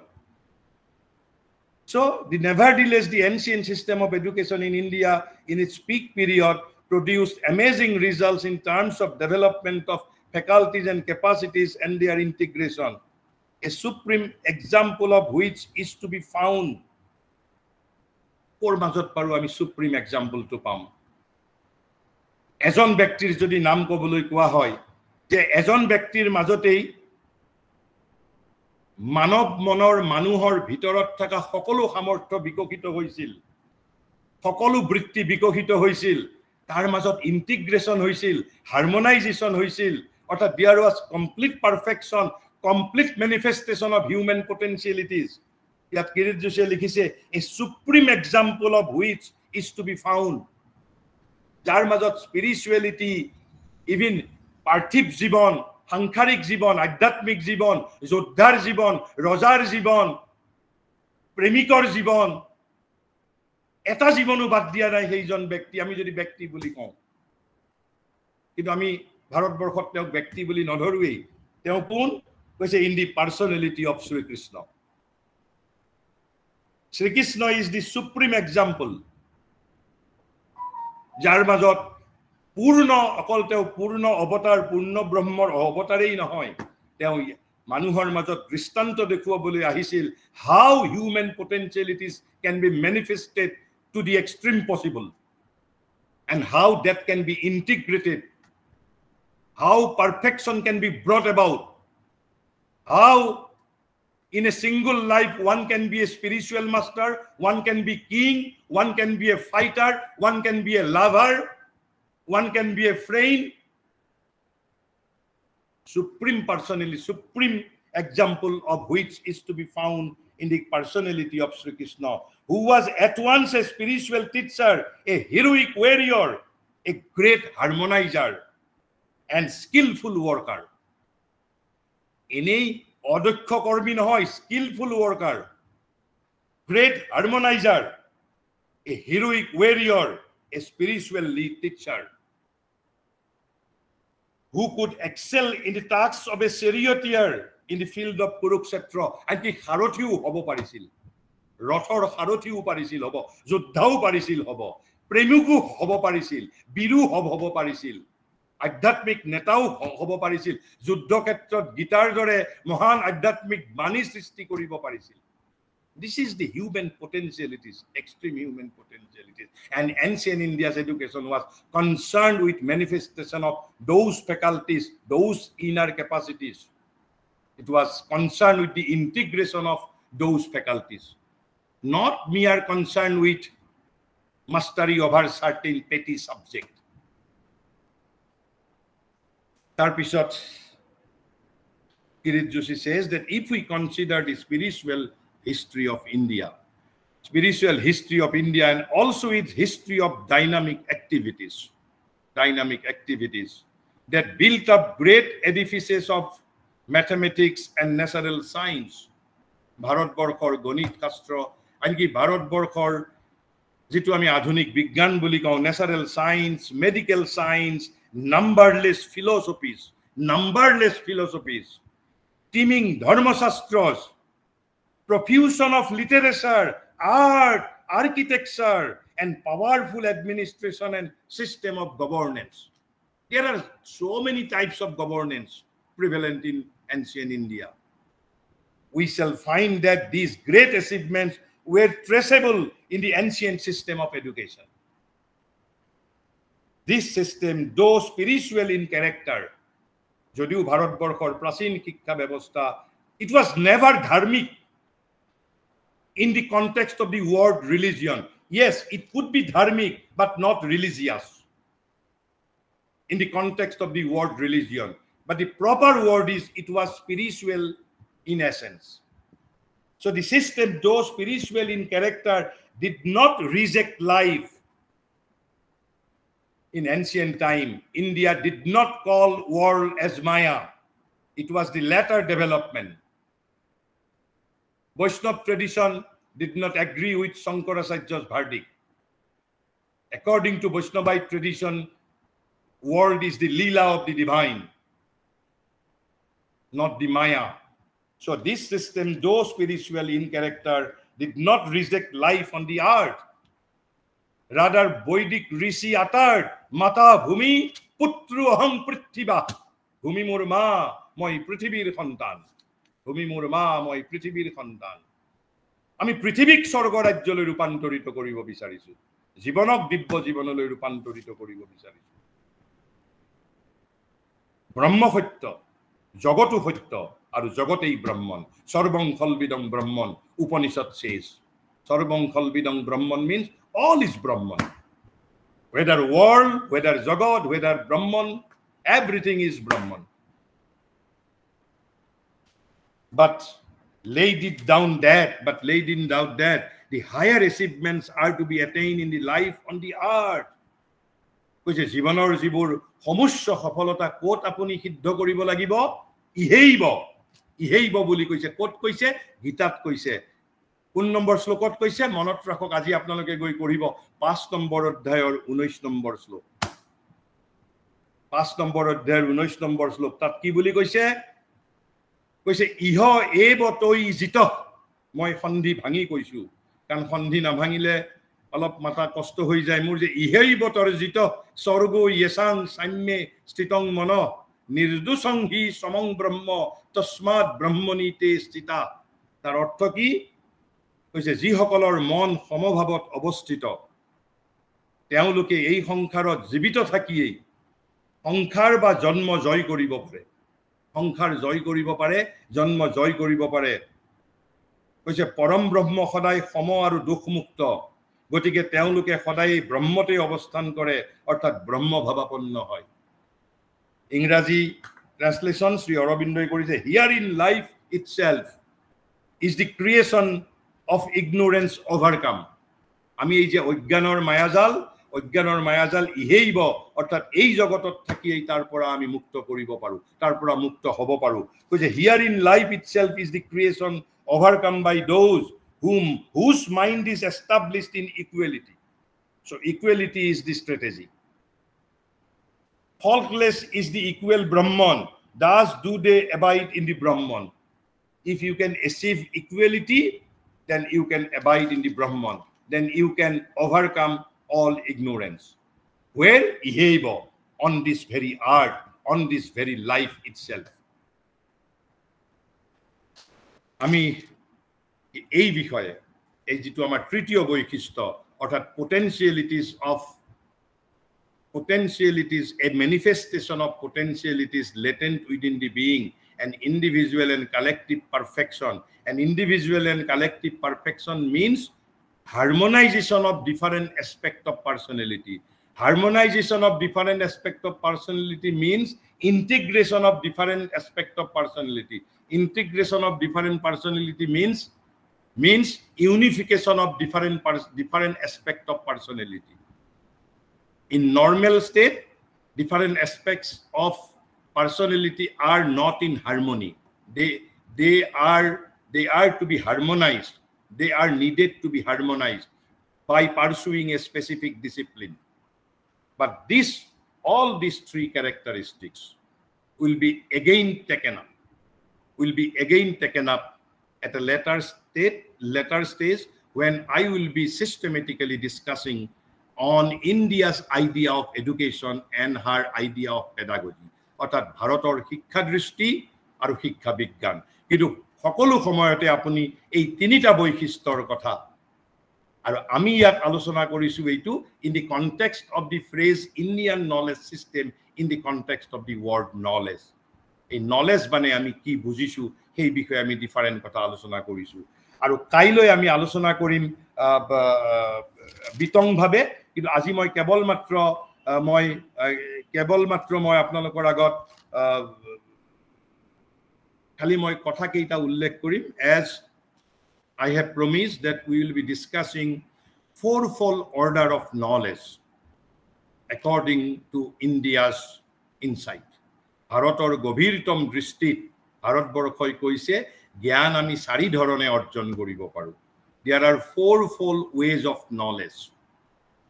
So, nevertheless, the ancient system of education in India in its peak period produced amazing results in terms of development of faculties and capacities and their integration. A supreme example of which is to be found. Por majot paru ami supreme example to pam. Ejon ব্যক্তিৰ যদি নাম কবলৈ কোৱা হয় যে এজন ব্যক্তিৰ মাজতেই মানৱ মনৰ মানুহৰ ভিতৰত থকা সকলো সামৰ্থ্য বিকশিত হৈছিল সকলো বৃত্তি বিকশিত হৈছিল তাৰ মাজত ইন্টিগ্ৰেশন হৈছিল হাৰমনাইজেশন হৈছিল অৰ্থাৎ there was complete perfection complete manifestation of human potentialities ইয়াত কিৰিট যোশীয়ে লিখিছে a supreme example of which is to be found যাৰ মাজত spirituality even পাৰ্থিব জীবন সাংসাৰিক জীবন আধ্যাত্মিক জীবন যোদ্ধাৰ জীবন ৰজাৰ জীবন প্ৰেমিকৰ জীবন এটা জীবনো বাদ দিয়া নাই সেইজন ব্যক্তি আমি যদি ব্যক্তি বুলি কওঁ কিন্তু আমি ভাৰতবৰ্ষত তেওঁক ব্যক্তি বুলি নধৰুৱেই তেওঁ কোন কৈছে in the personality of Srikrishna is the supreme example যাৰ মাজত পূৰ্ণ অকল তেওঁ পূৰ্ণ অৱতাৰ পূৰ্ণ ব্ৰহ্মৰ অৱতাৰেই নহয় তেওঁ মানুহৰ মাজত দৃষ্টান্ত দেখুৱাবলৈ আহিছিল how human potentialities can be manifested to the extreme possible and how that can be integrated how perfection can be brought about how in a single life one can be a spiritual master one can be king one can be a fighter one can be a lover one can be a friend supreme personality supreme example of which is to be found in the personality of Sri Krishna who was at once a spiritual teacher a heroic warrior a great harmonizer and skillful worker any অদক্ষ কৰ্মী নহয় skillful worker great harmonizer a heroic warrior a spiritual lead teacher who could excel in the tasks of a charioteer in the field of Kurukshetra and ki kharothio hobo parisil rothor kharothio parisil hobo joddhao parisil hobo premiku hobo parisil biru hobo parisil আধ্যাত্মিক নেতাও হ'ব পাৰিছিল যুদ্ধ ক্ষেত্ৰত গীতাৰ দৰে মহান আধ্যাত্মিক বাণী সৃষ্টি কৰিব পাৰিছিল this is the human potentialities extreme human potentialities and ancient India's education was concerned with manifestation of those faculties those inner capacities It was concerned with the integration of those faculties, not mere concern with mastery over certain petty subject. Tarpisot Kirit Joshi says that if we consider the spiritual history of India and also its history of dynamic activities that built up great edifices of mathematics and natural science. Bharatborkhor Gonit Shastra, anki Bharatborkhor jitu ami adhunik bigyan boli kau, natural science, medical science, numberless philosophies, teeming dharmashastras, profusion of literature, art, architecture, and powerful administration and system of governance. There are so many types of governance prevalent in ancient India. We shall find that these great achievements were traceable in the ancient system of education. This system, though spiritual in character, Jodiu Bharatborkhor Prachin Shiksha Byabostha, it was never dharmic in the context of the word religion. Yes, it could be dharmic, but not religious in the context of the word religion. But the proper word is it was spiritual in essence. So the system, though spiritual in character, did not reject life. In ancient time, India did not call world as Maya. It was the latter development. Vaishnava tradition did not agree with Shankaracharya's verdict. According to Vaishnavite tradition, world is the Leela of the divine, not the Maya. So this system, though spiritual in character, did not reject life on the earth. Rather, Vedic Rishi uttered, Mata Bhumi Putru Aham Prithiva. Bhumi Murma, moi Prithibir Khantan. Bhumi Murma, moi Prithibir Khantan. আমি পৃথিবীক স্বৰ্গৰাজ্যলৈ ৰূপান্তৰিত কৰিব বিচাৰিছো, জীৱনক দিব্য জীৱনলৈ ৰূপান্তৰিত কৰিব বিচাৰিছো। ব্ৰহ্ম সত্য, জগতো সত্য, আৰু জগতেই ব্ৰহ্মণ। সৰ্বং খলবিদং ব্ৰহ্মণ, Upanishad says. Sarbang Khalbidang Brahman means all is Brahman. Whether world, whether Jagat, whether Brahman, everything is Brahman. But laid it down that the higher achievements are to be attained in the life on the earth. কৈছে জীৱনৰ যিবোৰ সমস্য সফলতা coat আপুনি সিদ্ধ কৰিব লাগিব, ইহেইব বুলি কৈছে। Coat কৈছে? গীতাত কৈছে। কোন নম্বৰ শ্লোকত কৈছে? মনত ৰাখক, আজি আপোনালোকে গৈ পঢ়িব 5 নম্বৰ অধ্যায়ৰ 19 নম্বৰ শ্লোক। 5 নম্বৰ অধ্যায়ৰ 19 নম্বৰ শ্লোক। তাত কি বুলি কৈছে? কৈছে ইহ এব তৈ জিত। মই সন্ধি ভাঙি কৈছো, কাৰণ সন্ধি নাভাঙিলে অলপ মাথা কষ্ট হৈ যায় মোৰ। যে ইহেই বতৰ জিত স্বৰ্গ য়েসাং সাম্যে স্থিতং মন নিৰ্দোষং হি সমং ব্ৰহ্ম তস্মাৎ ব্ৰহ্মণি তে স্থিতা। তাৰ অৰ্থ কি? কৈছে যিসকলৰ মন সমভাৱত অৱস্থিত, তেওঁলোকে এই সংসাৰত জীৱিত থাকিয়েই সংসাৰ বা জন্ম জয় কৰিব পাৰে। সংসাৰ জয় কৰিব পাৰে, জন্ম জয় কৰিব পাৰে। কৈছে পৰম ব্ৰহ্ম সদায় সম আৰু দুখমুক্ত, গতিকে তেওঁলোকে সদায় ব্ৰহ্মতে অৱস্থান কৰে, অৰ্থাৎ ব্ৰহ্ম ভাৱাপন্ন হয়। ইংৰাজী ট্ৰান্সলেশ্যন শ্ৰী অৰবিন্দই কৰিছে, here in life itself is the creation of ignorance overcome. আমি এই যে অজ্ঞানৰ মায়াজাল ইহেইব, অৰ্থাৎ এই জগতত থাকিয়েই তাৰ পৰা আমি মুক্ত কৰিব পাৰো, তাৰ পৰা মুক্ত হ'ব পাৰো। কৈছে here in life itself is the creation overcome by those whose mind is established in equality. So equality is the strategy. Faultless is the equal Brahman. Thus do they abide in the Brahman. If you can achieve equality, then you can abide in the Brahman. Then you can overcome all ignorance. Where? Iheva, on this very earth, on this very life itself. আমি এই বিষয়ে, এই যেটো আমাৰ তৃতীয় বৈশিষ্ট্য, অৰ্থাৎ potentialities, a manifestation of potentialities latent within the being, and individual and collective perfection. And individual and collective perfection means harmonization of different aspects of personality. Harmonization of different aspects of personality means integration of different aspects of personality. Integration of different personality means unification of different aspects of personality. In normal state, different aspects of personality are not in harmony. They are to be harmonized. They are needed to be harmonized by pursuing a specific discipline. But all these three characteristics will be again taken up. At a later stage when I will be systematically discussing on India's idea of education and her idea of pedagogy. অর্থাৎ ভাৰতৰ শিক্ষা দৃষ্টি আৰু শিক্ষা বিজ্ঞান। কিন্তু সকলো সময়তে আপুনি এই তিনিটা বৈশিষ্ট্যৰ কথা আৰু আমি ইয়াত আলোচনা কৰিছো এইটো in the context of the phrase Indian knowledge system, in the context of the word knowledge. এই knowledge মানে আমি কি বুজিছো সেই বিষয়ে আমি ডিফারেন্ট কথা আলোচনা কৰিছো আৰু কাইলৈ আমি আলোচনা কৰিম বিতংভাৱে। কিন্তু আজি মই কেৱল মাত্ৰ মই আপোনালোকৰ আগত খালি মই কথা কেইটা উল্লেখ কৰিম। As I have promised that we will be discussing fourfold order of knowledge according to India's insight. ভাৰতৰ গভীৰতম দৃষ্টিত ভাৰতবৰ্ষই কৈছে জ্ঞান আমি চাৰি ধৰণে অৰ্জন কৰিব পাৰো। There are fourfold ways of knowledge.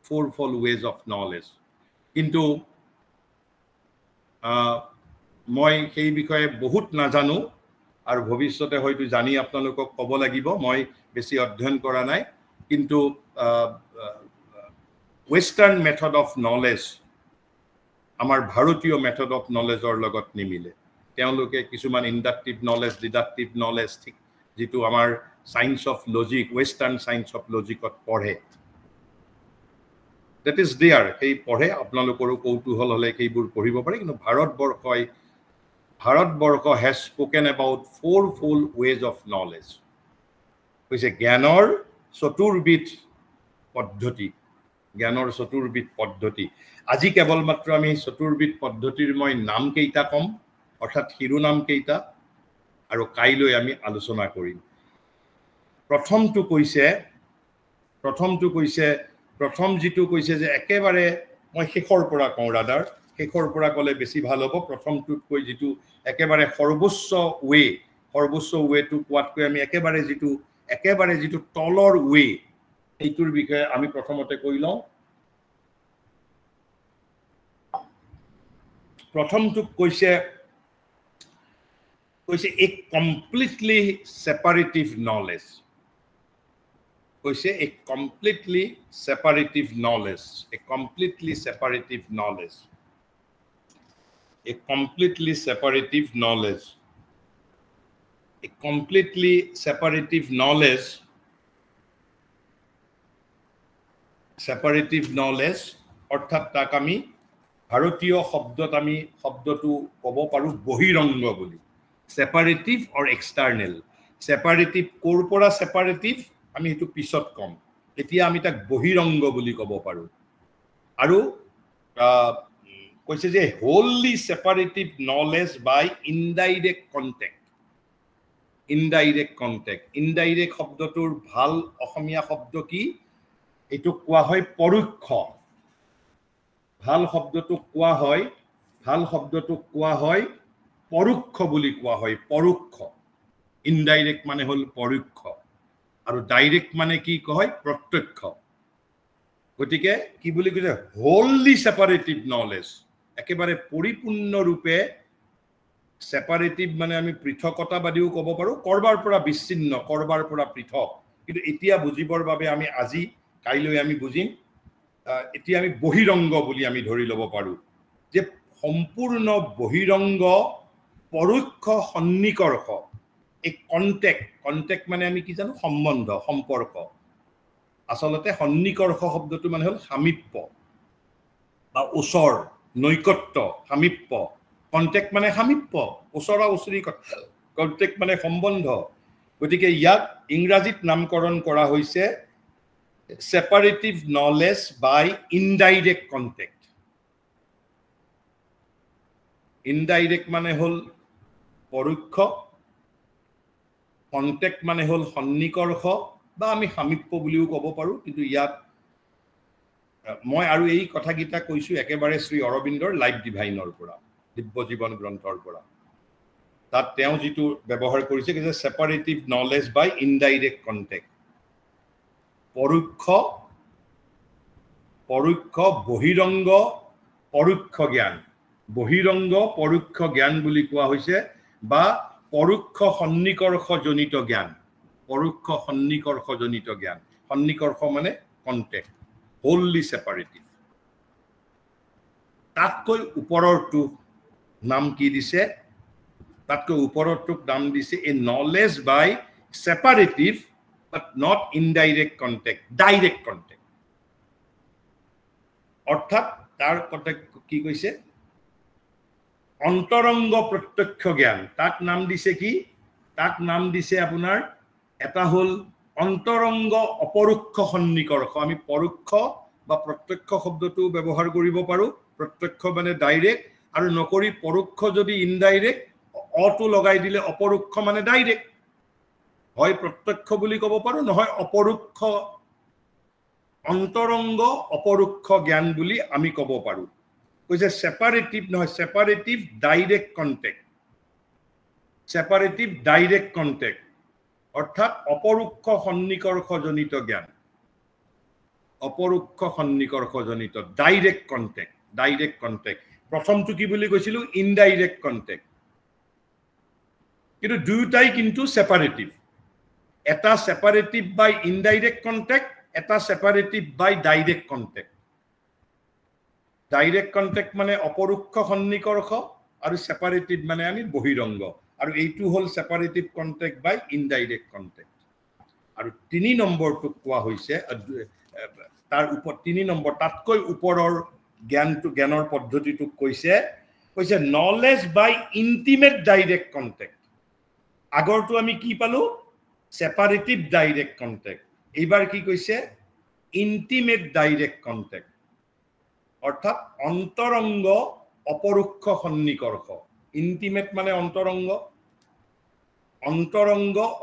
Fourfold ways of knowledge. কিন্তু মই সেই বিষয়ে বহুত নাজানো আৰু ভৱিষ্যতে হয়তো জানি আপোনালোকক ক'ব লাগিব। মই বেছি অধ্যয়ন কৰা নাই, কিন্তু ওয়েস্টার্ন মেথড অফ নলেজ আমাৰ ভাৰতীয় মেথড অফ নলেজৰ লগত নিমিলে। তেওঁলোকে কিছুমান ইন্ডাকটিভ নলেজ, ডিডাকটিভ নলেজ, ঠিক যেটো আমাৰ science of logic, western science of লজিকত পঢ়ে। That is there. সেই পঢ়ে, আপোনালোকৰ কৌতূহল হলে সেইবোৰ পঢ়িব পাৰে। কিন্তু Bharatvarsha has spoken about fourfold ways of knowledge. কৈছে জ্ঞানৰ চতুৰ্বিধ পদ্ধতি, জ্ঞানৰ চতুৰ্বিধ পদ্ধতি। আজি কেৱল মাত্ৰ আমি চতুৰ্বিধ পদ্ধতিৰ মই নাম কেইটা কম, অৰ্থাৎ শিৰোনাম কেইটা, আৰু কাইলৈ আমি আলোচনা কৰিম। প্ৰথম যিটো কৈছে যে একেবাৰে মই শেষৰ পৰা কওঁ, ৰাদাৰ শেষৰ পৰা ক'লে বেছি ভাল হ'ব। প্ৰথমটোত কৈ যিটো একেবাৰে সৰ্বোচ্চ ৱেটো কোৱাতকৈ আমি একেবাৰে যিটো তলৰ ৱে, এইটোৰ বিষয়ে আমি প্ৰথমতে কৈ লওঁ। প্ৰথমটোক কৈছে a completely separative knowledge. কৈছে a completely separative knowledge. A completely separative knowledge. A completely separative knowledge. A completely separative knowledge. Separative knowledge অৰ্থাৎ তাক আমি ভাৰতীয় শব্দত আমি শব্দটো ক'ব পাৰো বহিৰংগ বুলি। Separative or external. Separative ক'ৰ পৰা separative আমি এটো পিছত কম। এতিয়া আমি তাক বহিৰংগ বুলি ক'ব পাৰো। আৰু কৈছে যে wholly separative knowledge by indirect contact. Indirect contact. Indirect শব্দটোৰ ভাল অসমীয়া শব্দ কি? এটো কোৱা হয় পৰোক্ষ। ভাল শব্দটোক কোৱা হয় পৰোক্ষ বুলি কোৱা হয়। পৰোক্ষ, ইনডাইৰেক্ট মানে হল পৰোক্ষ, আৰু ডাইৰেক্ট মানে কি কয়? প্ৰত্যক্ষ। গতিকে কি বুলি কৈছে? wholly separative knowledge, একেবাৰে পৰিপূৰ্ণ ৰূপে separative মানে আমি পৃথকতাবাদীও ক'ব পাৰো, কৰবাৰ পৰা বিচ্ছিন্ন, কৰবাৰ পৰা পৃথক। কিন্তু এতিয়া বুজিবৰ বাবে আমি আজি কাইলৈ আমি বুজিম। এতিয়া আমি বহিৰংগ বুলি আমি ধৰি ল'ব পাৰো যে সম্পূৰ্ণ বহিৰংগ পৰোক্ষ সন্নিকৰ্ষ। এই কন্টেক্ট মানে আমি কি জানো? সম্বন্ধ, সম্পৰ্ক। আচলতে সন্নিকৰ্ষ শব্দটো মানে হল সামীপ্য বা ওচৰ, নৈকট্য, সামীপ্য। কন্টেক্ট মানে সামীপ্য ওচৰা ওচৰি কন্টেক্ট মানে সম্বন্ধ গতিকে ইয়াক ইংৰাজীত নামকৰণ কৰা হৈছে separative knowledge by indirect contact indirect মানে হল পৰোক্ষ contact মানে হল সন্নিকৰ্ষ বা আমি সামীপ্য বুলিও ক'ব পাৰো কিন্তু ইয়াত মই আৰু এই কথাগিতা কৈছো একেবাৰে শ্ৰী অৰবিন্দৰ লাইফ ডিভাইনৰ পৰা দিব্য জীৱন গ্ৰন্থৰ পৰা তাত তেওঁ যেটো ব্যৱহাৰ কৰিছে যে সেপাৰেটিভ নলেজ বাই ইনডাইৰেক্ট কন্টেক্ট পৰোক্ষ বহিৰংগ পৰোক্ষ জ্ঞান বুলি কোৱা হৈছে বা পৰোক্ষ সন্নিকৰ্ষজনিত জ্ঞান সন্নিকৰ্ষ মানে কন্টেক্ট wholly separative তাতকৈ ওপৰৰটো নাম কি দিছে তাতকৈ ওপৰৰটোক নাম দিছে a knowledge by separative but not indirect contact direct contact অৰ্থাৎ তাৰ কথা কি কৈছে অন্তৰংগ প্ৰত্যক্ষ জ্ঞান তাক নাম দিছে কি তাক নাম দিছে আপোনাৰ এটা হল অন্তৰংগ অপৰোক্ষ সন্নিকৰ্ষ আমি পৰোক্ষ বা প্ৰত্যক্ষ শব্দটো ব্যৱহাৰ কৰিব পাৰো প্ৰত্যক্ষ মানে ডাইৰেক্ট আৰু নকৰি পৰোক্ষ যদি ইনডাইৰেক্ট অটো লগাই দিলে অপৰোক্ষ মানে ডাইৰেক্ট হয় প্ৰত্যক্ষ বুলি ক'ব পাৰো নহয় অপৰোক্ষ অন্তৰংগ অপৰোক্ষ জ্ঞান বুলি আমি ক'ব পাৰো কৈছে সেপাৰেটিভ নহয় সেপাৰেটিভ ডাইৰেক্ট কন্টেক্ট অৰ্থাৎ অপৰোক্ষ সন্নিকৰ্ষজনিত জ্ঞান ডাইৰেক্ট কন্টেক্ট প্ৰথমটো কি বুলি কৈছিলো ইনডাইৰেক্ট কন্টেক্ট কিন্তু দুটাই কিন্তু সেপাৰেটিভ এটা সেপাৰেটিভ বাই ইনডাইৰেক্ট কন্টেক্ট এটা separative by direct contact direct contact মানে অপৰোক্ষ সন্নিকৰ্ষ আৰু সেপাৰেটিভ মানে আমি বহিৰংগ আৰু এইটো হল সেপাৰেটিভ কন্টেক্ট বাই ইনডাইৰেক্ট কন্টেক্ট আৰু 3 নম্বৰটো কোৱা হৈছে তাৰ ওপৰ 3 নম্বৰ তাতকৈ ওপৰৰ জ্ঞানৰ পদ্ধতিটো কৈছে knowledge by intimate direct contact আগৰটো আমি কি পালো সেপাৰেটিভ ডাইৰেক্ট কন্টেক্ট এইবাৰ কি কৈছে ইন্টিমেট ডাইৰেক্ট কন্টেক্ট অৰ্থাৎ অন্তৰংগ অপৰোক্ষ সন্নিকৰ্ষ ইন্টিমেট মানে অন্তৰংগ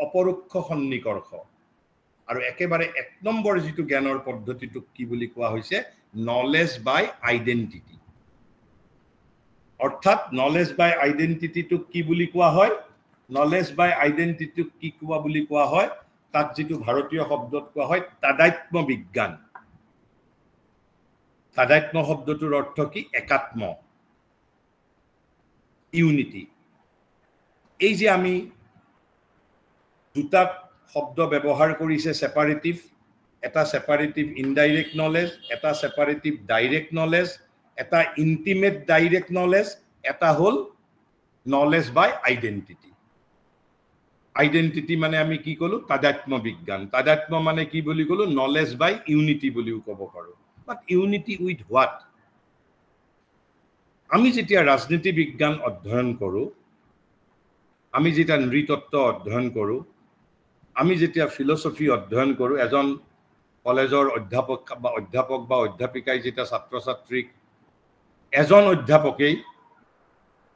অপৰোক্ষ সন্নিকৰ্ষ আৰু একেবাৰে 1 নম্বৰ যেটো জ্ঞানৰ পদ্ধতিটো কি বুলি কোৱা হৈছে নলেজ বাই আইডেন্টিটি অৰ্থাৎ নলেজ বাই আইডেন্টিটিটো কি বুলি কোৱা হয় নলেজ বাই আইডেন্টিটি কি কোৱা বুলি কোৱা হয় তাক যেটো ভাৰতীয় শব্দত কোৱা হয় তাদাত্ম্য বিজ্ঞান তাদাত্ম্য শব্দটোৰ অৰ্থ কি একাত্ম ইউনিটি এই যে আমি দুটা শব্দ ব্যৱহাৰ কৰিছে সেপাৰেটিভ এটা সেপাৰেটিভ ইনডাইৰেক্ট নলেজ এটা সেপাৰেটিভ ডাইৰেক্ট নলেজ এটা ইন্টিমেট ডাইৰেক্ট নলেজ এটা হল নলেজ বাই আইডেন্টিটি মানে আমি কি কলো তাদাত্ম্য বিজ্ঞান তাদাত্ম্য মানে কি বুলি কলো নলেজ বাই ইউনিটি বুলিও ক'ব পাৰো বাট ইউনিটি উইথ হোৱাট আমি যেতিয়া ৰাজনীতি বিজ্ঞান অধ্যয়ন কৰো আমি যেতিয়া নৃতত্ব অধ্যয়ন কৰো আমি যেতিয়া ফিলসফি অধ্যয়ন কৰো এজন কলেজৰ অধ্যাপক বা অধ্যাপিকাই যেতিয়া ছাত্ৰ ছাত্ৰীক এজন অধ্যাপকেই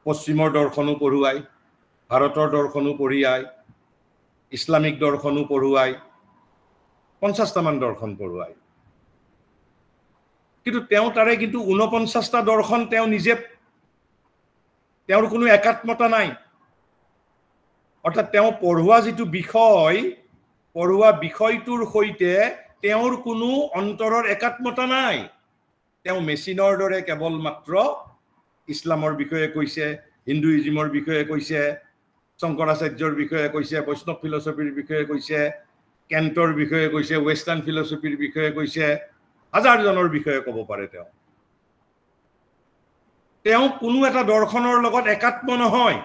পশ্চিমৰ দৰ্শনো পঢ়ুৱায় ভাৰতৰ দৰ্শনো পঢ়িয়ায় ইসলামিক দৰ্শনো পঢ়ুৱায় 50টা মান দৰ্শন পঢ়ুৱায় কিন্তু তেওঁ তাৰে কিন্তু 49টা দৰ্শন তেওঁ নিজে তেওঁৰ কোনো একাত্মতা নাই অৰ্থাৎ তেওঁ পঢ়ুৱা যেটো বিষয়টোৰ সৈতে তেওঁৰ কোনো অন্তৰৰ একাত্মতা নাই তেওঁ মেচিনৰ দৰে কেৱল মাত্ৰ ইছলামৰ বিষয়ে কৈছে হিন্দুইজমৰ বিষয়ে কৈছে শংকৰাচাৰ্যৰ বিষয়ে কৈছে বৈষ্ণৱ ফিলসফিৰ বিষয়ে কৈছে কেন্টৰ বিষয়ে কৈছে ওয়েস্টাৰ্ণ ফিলসফিৰ বিষয়ে কৈছে হাজাৰজনৰ বিষয়ে ক'ব পাৰে তেওঁ কোনো এটা দৰ্শনৰ লগত একাত্ম নহয়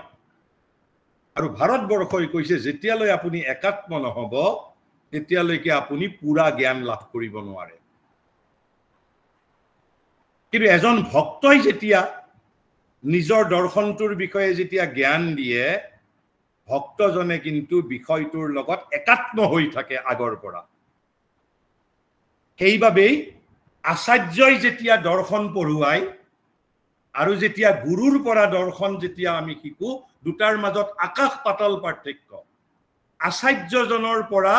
আৰু ভাৰতবৰ্ষই কৈছে যেতিয়ালৈ আপুনি একাত্ম নহব তেতিয়ালৈকে আপুনি পুৰা জ্ঞান লাভ কৰিব নোৱাৰে কিন্তু এজন ভক্তই যেতিয়া নিজৰ দৰ্শনটোৰ বিষয়ে যেতিয়া জ্ঞান দিয়ে ভক্তজনে কিন্তু বিষয়টোৰ লগত একাত্ম হৈ থাকে আগৰ পৰা সেইবাবেই আচাৰ্যই যেতিয়া দৰ্শন পঢ়ুৱাই আৰু যেতিয়া গুৰুৰ পৰা দৰ্শন যেতিয়া আমি শিকো দুটাৰ মাজত আকাশ পাতাল পাৰ্থক্য আচাৰ্যজনৰ পৰা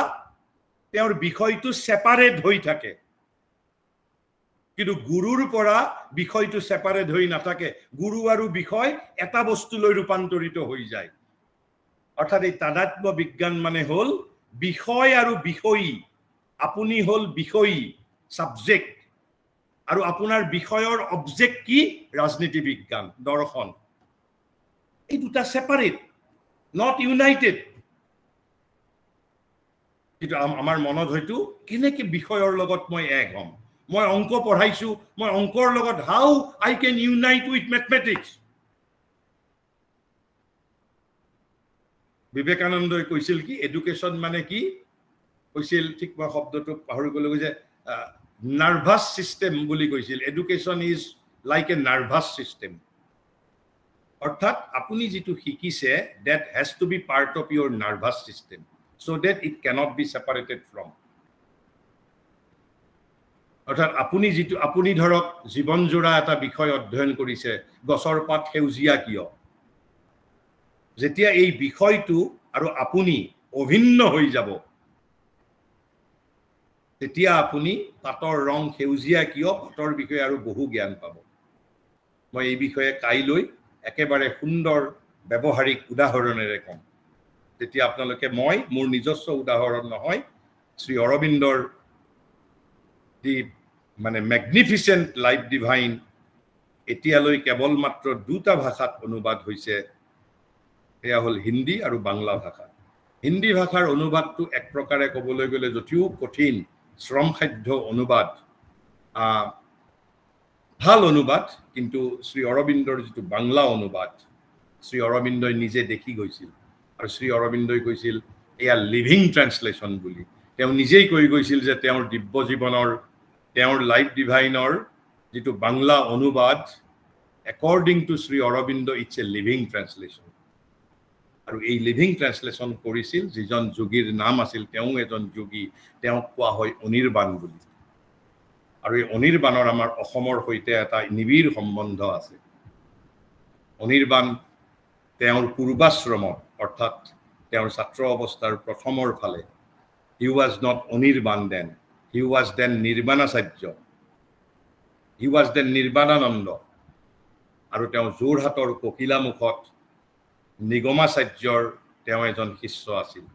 তেওঁৰ বিষয়টো সেপাৰেট হৈ থাকে কিন্তু গুৰুৰ পৰা বিষয়টো সেপাৰেট হৈ নাথাকে গুৰু আৰু বিষয় এটা বস্তুলৈ ৰূপান্তৰিত হৈ যায় অৰ্থাৎ এই তাদাত্ম্য বিজ্ঞান মানে হল বিষয় আৰু বিষয়ী আপুনি হল বিষয়ী সাবজেক্ট আৰু আপোনাৰ বিষয়ৰ অবজেক্ট কি ৰাজনীতি বিজ্ঞান দৰ্শন এই দুটা সেপাৰেট নট ইউনাইটেড কিন্তু আমাৰ মনত হয়তো কেনেকৈ বিষয়ৰ লগত মই এক হম মই অংক পঢ়াইছো মই অংকৰ লগত how I can unite with mathematics বিবেকানন্দই কৈছিল কি এডুকেশন মানে কি কৈছিল ঠিক মই শব্দটো পাহৰি গলো যে নাৰ্ভাস সিস্টেম বুলি কৈছিল education is like a nervous system অৰ্থাৎ আপুনি যেটো শিকিছে that has to be part of your nervous system so that it cannot be separated from অৰ্থাৎ আপুনি ধৰক জীৱন জোৰা এটা বিষয় অধ্যয়ন কৰিছে গছৰ পাত সেউজীয়া কিয় যেতিয়া এই বিষয়টো আৰু আপুনি অভিন্ন হৈ যাব তেতিয়া আপুনি পাতৰ ৰং সেউজীয়া কিয় পাতৰ বিষয়ে আৰু বহু জ্ঞান পাব মই এই বিষয়ে কাইলৈ একেবাৰে সুন্দৰ ব্যৱহাৰিক উদাহৰণেৰে কম তেতিয়া আপোনালোকে মই মোৰ নিজস্ব উদাহৰণ নহয় শ্ৰী অৰবিন্দৰ দি মানে ম্যাগনিফিসেন্ট লাইফ ডিভাইন এতিয়ালৈ কেৱল মাত্ৰ দুটা ভাষাত অনুবাদ হৈছে এয়া হল হিন্দী আৰু বাংলা ভাষা হিন্দী ভাষাৰ অনুবাদটো এক প্ৰকাৰে ক'বলৈ গ'লে যদিও কঠিন শ্ৰমসাধ্য অনুবাদ ভাল অনুবাদ কিন্তু শ্ৰী অৰবিন্দৰ যেটো বাংলা অনুবাদ শ্ৰী অৰবিন্দই নিজে দেখি গৈছিল আৰু শ্ৰী অৰবিন্দই কৈছিল এয়া লিভিং ট্ৰান্সলেশন বুলি তেওঁ নিজেই কৈ গৈছিল যে তেওঁৰ দিব্য জীৱনৰ তেওঁৰ লাইফ ডিভাইনৰ যেটো বাংলা অনুবাদ according to Shri Arvind it's a living translation আৰু এই লিভিং ট্ৰান্সলেশন কৰিছিল যিজন যোগীৰ নাম আছিল তেওঁ এজন যোগী তেওঁ কোৱা হয় অনিৰ্বাণ বুলি আৰু এই অনিৰ্বাণৰ আমাৰ অসমৰ সৈতে এটা নিবিড় সম্বন্ধ আছে অনিৰ্বাণ তেওঁৰ পূৰ্বাশ্ৰমত অৰ্থাৎ তেওঁৰ ছাত্ৰ অৱস্থাৰ প্ৰথমৰ ফালে he was not Anirban then he was then নিৰ্বাণাচাৰ্য he was then নিৰ্বাণানন্দ আৰু তেওঁ যোৰহাটৰ ককিলামুখত নিগমাচাৰ্যৰ তেওঁ এজন শিষ্য আছিল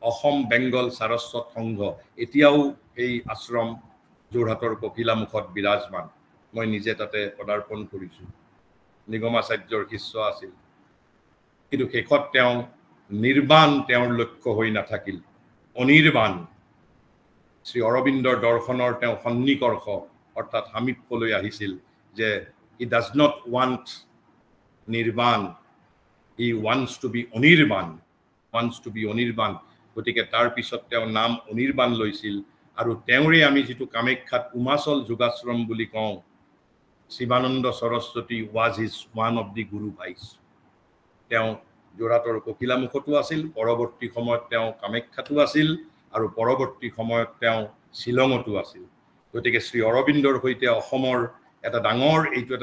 অসম বেংগল সাৰস্বত সংঘ এতিয়াও এই আশ্ৰম যোৰহাটৰ ককিলামুখত বিৰাজমান মই নিজে তাতে পদাৰ্পণ কৰিছো নিগমাচাৰ্যৰ শিষ্য আছিল কিন্তু শেষত তেওঁ নিৰ্বাণ তেওঁৰ লক্ষ্য হৈ নাথাকিল অনিৰ্বাণ শ্ৰী অৰবিন্দৰ দৰ্শনৰ তেওঁ সন্নিকৰ্ষ অৰ্থাৎ সামীপ্যলৈ আহিছিল যে he does not want নিৰ্বাণ he wants to be Anirban গতিকে তাৰ পিছত তেওঁ নাম অনিৰ্বাণ লৈছিল আৰু তেওঁৰে আমি যেটো কামাখ্যাত উমাচল যোগাশ্ৰম বুলি কওঁ Shivananda Saraswati was his one of the guru vice তেওঁ যোৰহাটৰ ককিলামুখতো আছিল পৰৱৰ্তী সময়ত তেওঁ কামাখ্যাতো আছিল আৰু পৰৱৰ্তী সময়ত তেওঁ শিলঙতো আছিল গতিকে শ্ৰী অৰবিন্দৰ সৈতে অসমৰ এটা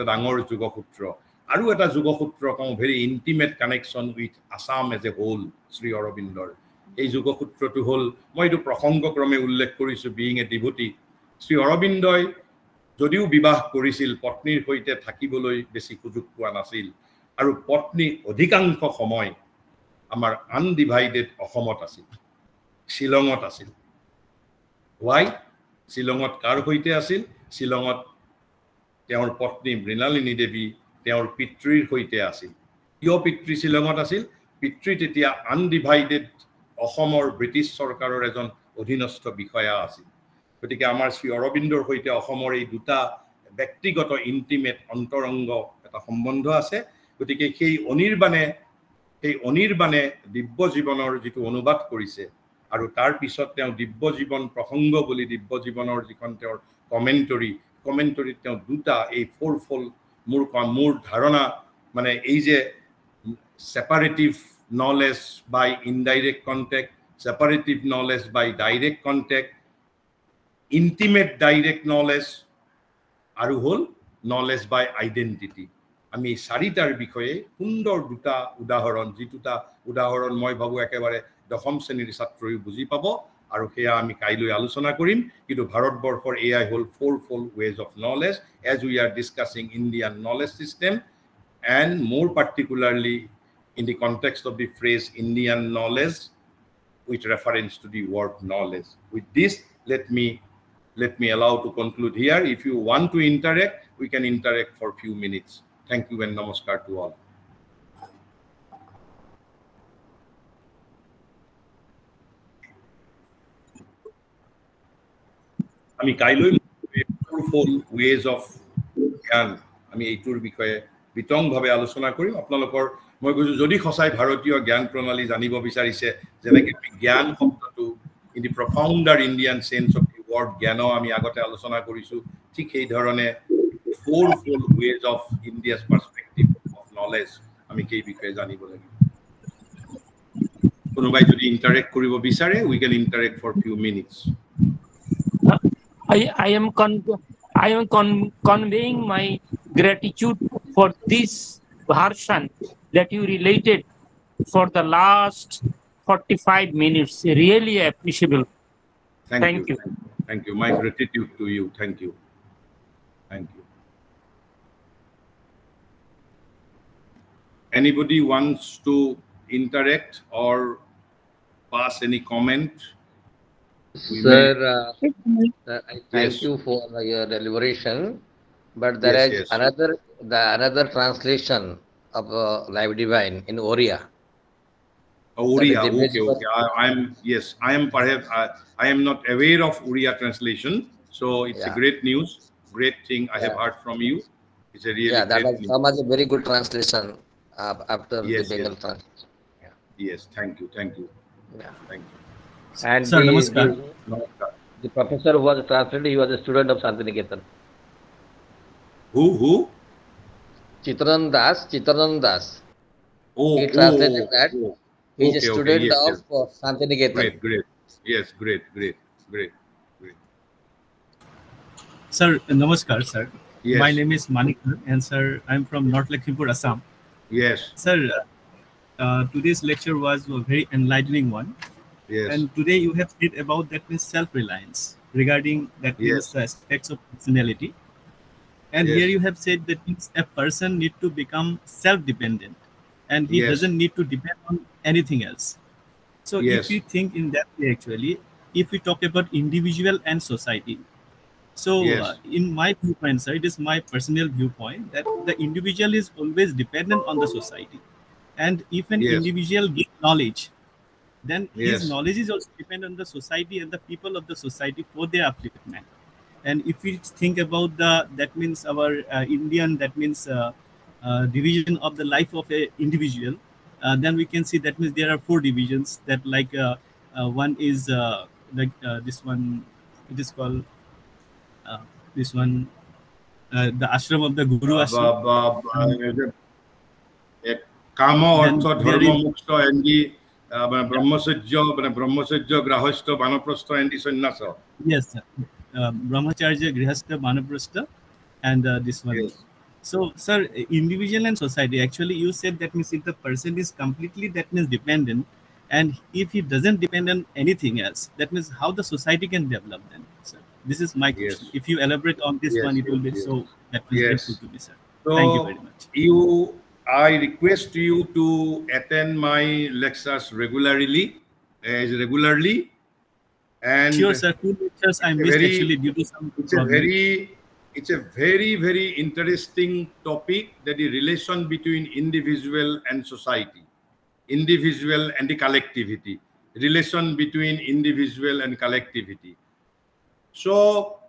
ডাঙৰ যোগসূত্ৰ আৰু এটা যোগসূত্ৰ কওঁ very intimate connection with Assam as a whole Sri অৰবিন্দৰ এই যোগসূত্ৰটো হল মই এইটো প্ৰসংগক্ৰমে উল্লেখ কৰিছো বিইং এ ডিভোটি শ্ৰী অৰবিন্দই যদিও বিবাহ কৰিছিল পত্নীৰ সৈতে থাকিবলৈ বেছি সুযোগ পোৱা নাছিল আৰু পত্নী অধিকাংশ সময় আমাৰ আনডিভাইডেড অসমত আছিল শিলঙত আছিল why শিলঙত কাৰ সৈতে আছিল শিলঙত তেওঁৰ পত্নী মৃণালিনী দেৱী তেওঁৰ পিতৃৰ সৈতে আছিল কিয় পিতৃ শিলঙত আছিল পিতৃ তেতিয়া আনডিভাইডেড অসমৰ ব্ৰিটিছ চৰকাৰৰ এজন অধীনস্থ বিষয়া আছিল গতিকে আমাৰ শ্ৰী অৰবিন্দৰ সৈতে অসমৰ এই দুটা ব্যক্তিগত ইন্টিমেট অন্তৰংগ এটা সম্বন্ধ আছে গতিকে সেই অনিৰ্বাণে দিব্য জীৱনৰ যেটো অনুবাদ কৰিছে আৰু তাৰ পিছত তেওঁ দিব্য জীৱন প্ৰসংগ বুলি দিব্য জীৱনৰ যিখন তেওঁৰ কমেন্টৰী তেওঁ দুটা এই ফোৰফল মোৰ ধাৰণা মানে এই যে separative knowledge by indirect contact, separative knowledge by direct contact, intimate direct knowledge, আৰু হল knowledge by identity. আমি এই চাৰিটাৰ বিষয়ে সুন্দৰ দুটা উদাহৰণ, যি দুটা উদাহৰণ মই ভাবো একেবাৰে দশম শ্ৰেণীৰ ছাত্ৰই বুজি পাব, আৰু সেয়া আমি কাইলৈ আলোচনা কৰিম। কিন্তু ভাৰতবৰ্ষৰ এয়াই হল fourfold ways of knowledge as we are discussing Indian knowledge system, and more particularly in the context of the phrase Indian knowledge with reference to the word knowledge. With this, let me allow to conclude here. If you want to interact, we can interact for a few minutes. Thank you and namaskar to all. আমি কাইলৈ fourfold ways of জ্ঞান আমি এইটোৰ বিষয়ে বিতংভাৱে আলোচনা কৰিম। আপোনালোকৰ মই কৈছো যদি খসাই ভাৰতীয় জ্ঞান প্ৰণালী জানিব বিচাৰিছে, যেনেকৈ জ্ঞান শব্দটো in the profounder Indian sense of the word জ্ঞান আমি আগতে আলোচনা কৰিছো, ঠিক সেই ধৰণে fourfold ways of India's perspective of knowledge আমি এই বিষয়ে জানিব লাগিব। কোনোবাই যদি ইন্টাৰেক্ট কৰিব বিচাৰে, we can interact for few minutes. I am conveying my gratitude for this version that you related for the last 45 minutes. Really appreciable. Thank you. Thank you. My gratitude to you. Thank you. Thank you. Anybody wants to interact or pass any comment? Sir, I thank you for your deliberation, but there is another translation of Life Divine in Oriya. Oriya, okay. I am perhaps I am not aware of Oriya translation, so it's a great news, great thing I have heard from you. It's a really that has come as a very good translation after the Bengal translation. Yes, thank you. Thank you. And Sir, the professor who was translated, he was a student of Santiniketan. Who? Chitranand Das. He translated that. He is a student of Santiniketan. Great. Yes, great. Sir, namaskar, sir. Yes. My name is Manik, and sir, I'm from North Lakhimpur, Assam. Yes. Sir, today's lecture was a very enlightening one. Yes. And today you have said about that means self-reliance regarding that means aspects of personality. And here you have said that means a person need to become self-dependent, and he doesn't need to depend on anything else. So if we think in that way, actually, if we talk about individual and society, so in my viewpoint, sir, it is my personal viewpoint that the individual is always dependent on the society, and if an individual gets knowledge, then his knowledge is also dependent on the society and the people of the society for their upliftment. And if we think about that means our Indian, that means division of the life of a individual, then we can see that means there are 4 divisions. That like one is this one, it is called this one, the ashram of the Guru ashram. Kama ortho dharma mukta and the brahmacharya grahastha vanaprastha and the sannyasa. Yes, sir. Brahmacharya, grihastha, vanaprastha, and this one. So, sir, individual and society, actually you said that means if the person is completely, that means dependent, and if he doesn't depend on anything else, that means how the society can develop then, sir? This is my question. If you elaborate on this one, it will be so that was grateful to me, sir. So thank you very much. I request you to attend my lectures regularly, and sure, sir. 2 lectures I missed actually due to some problem. It's a very, very interesting topic, that the relation between individual and society, individual and the collectivity, relation between individual and collectivity. So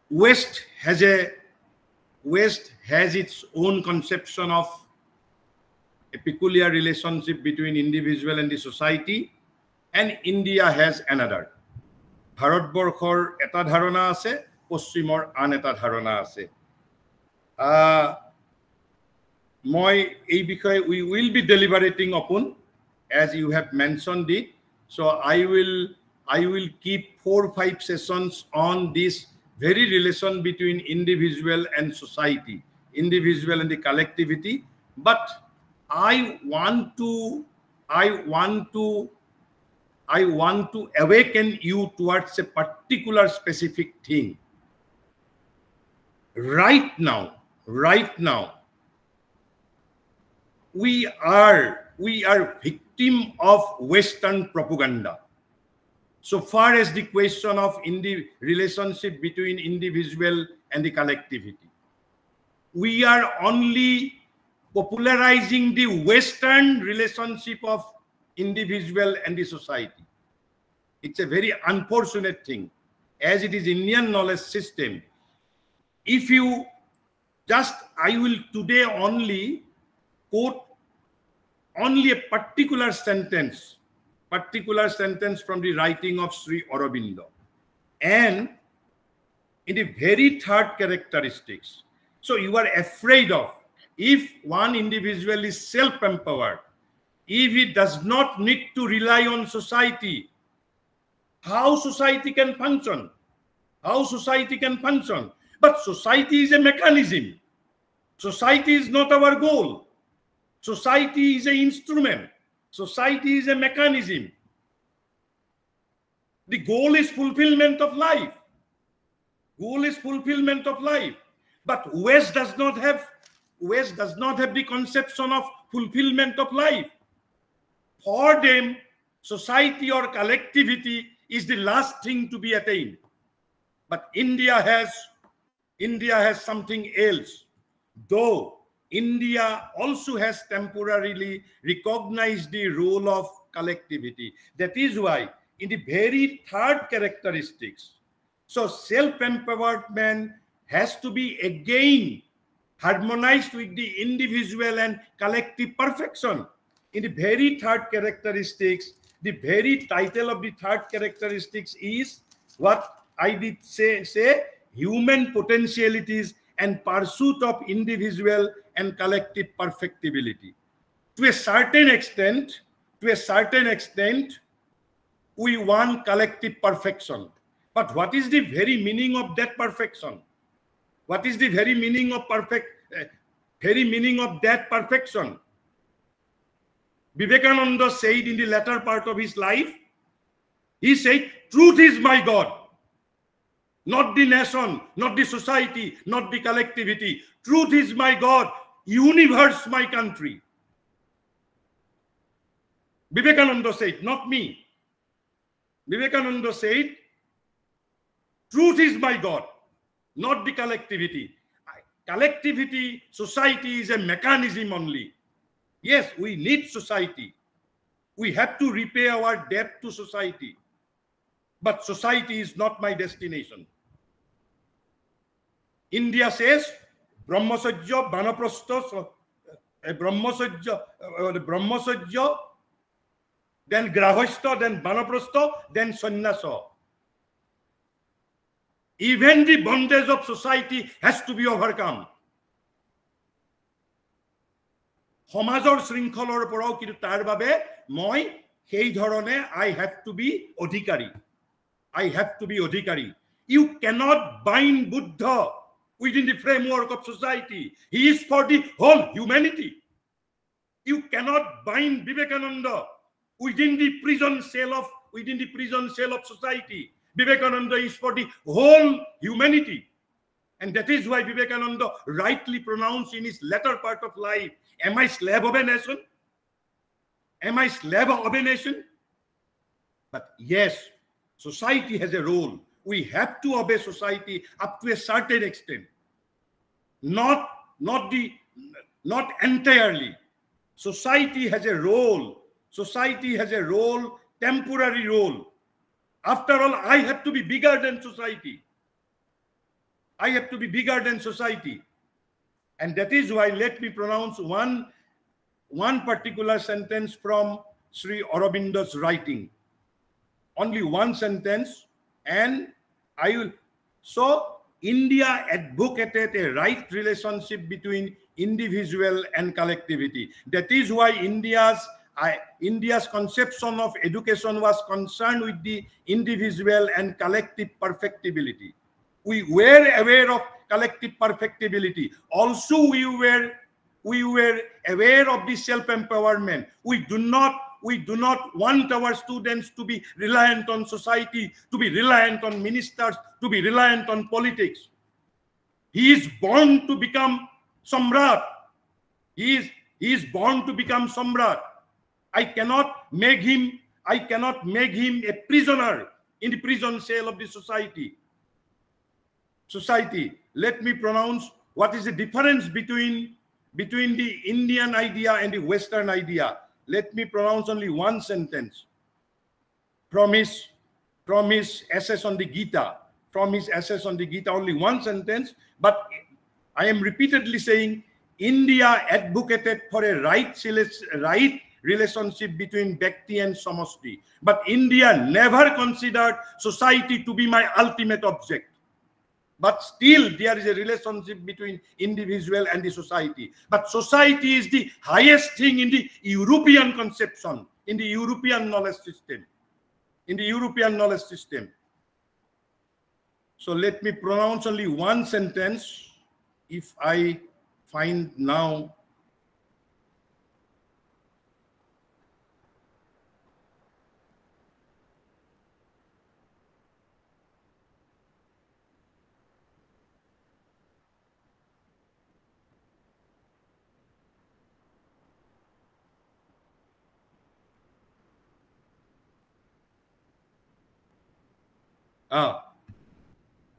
West has its own conception of a peculiar relationship between individual and the society, and India has another. Bharatborkhor eta dharana ase, Poschimor an eta dharana ase. we will be deliberating upon, as you have mentioned it. So I will keep 4 or 5 sessions on this very relation between individual and society, individual and the collectivity. But I want to awaken you towards a particular specific thing. Right now, we are victim of Western propaganda. So far as the question of the relationship between individual and the collectivity, we are only popularizing the Western relationship of individual and the society. It's a very unfortunate thing, as it is Indian knowledge system. If you I will today only quote only a particular sentence from the writing of Sri Aurobindo, and in the very third characteristics. So you are afraid of, if one individual is self-empowered, if he does not need to rely on society, how society can function? How society can function? But society is a mechanism. Society is not our goal. Society is an instrument. Society is a mechanism. The goal is fulfillment of life. Goal is fulfillment of life. But West does not have the conception of fulfillment of life. For them, society or collectivity is the last thing to be attained. But India has something else. Though India also has temporarily recognized the role of collectivity. That is why in the very third characteristics, so self-empowered man has to be again harmonized with the individual and collective perfection. In the very third characteristics, the very title of the third characteristics is what I did say human potentialities and pursuit of individual and collective perfectibility. To a certain extent, we want collective perfection. But what is the very meaning of that perfection? What is the very meaning of that perfection? Vivekananda said in the latter part of his life, he said, truth is my God. Not the nation, not the society, not the collectivity. Truth is my God. Universe my country. Vivekananda said, not me. Vivekananda said, truth is my God, not the collectivity. Collectivity, society is a mechanism only. Yes, we need society. We have to repay our debt to society. But society is not my destination. India says, Brahmasajya, Banaprastha, Brahmasajya, then Grahastha, then Banaprastha, then Sannyasa. Even the bondage of society has to be overcome. Samajor shrinkhলৰ পৰাও কিন্তু তাৰ বাবে মই সেই ধৰণে I have to be Adhikari. I have to be Adhikari. You cannot bind Buddha within the framework of society. He is for the whole humanity. You cannot bind Vivekananda within the prison cell of society. Vivekananda is for the whole humanity. And that is why Vivekananda rightly pronounced in his latter part of life, am I slave of a nation? Am I slave of a nation? But yes, society has a role. We have to obey society up to a certain extent. Not entirely. Society has a role. Society has a role, temporary role. After all, I have to be bigger than society. I have to be bigger than society. And that is why let me pronounce one particular sentence from Sri Aurobindo's writing. Only one sentence, and I will. So India advocated a right relationship between individual and collectivity. That is why India's conception of education was concerned with the individual and collective perfectibility. We were aware of collective perfectibility. Also, we were aware of the self-empowerment. We do not want our students to be reliant on society, to be reliant on ministers, to be reliant on politics. He is born to become Samrat. He is born to become Samrat. I cannot make him a prisoner in the prison cell of the society. Let me pronounce what is the difference between the Indian idea and the Western idea. Let me pronounce only one sentence from his essays on the Gita. From his essays on the Gita, only one sentence, but I am repeatedly saying India advocated for a right relationship between Bhakti and Samasti. But India never considered society to be my ultimate object. But still there is a relationship between individual and the society. But society is the highest thing in the European conception, in the European knowledge system. So let me pronounce only one sentence. If I find now,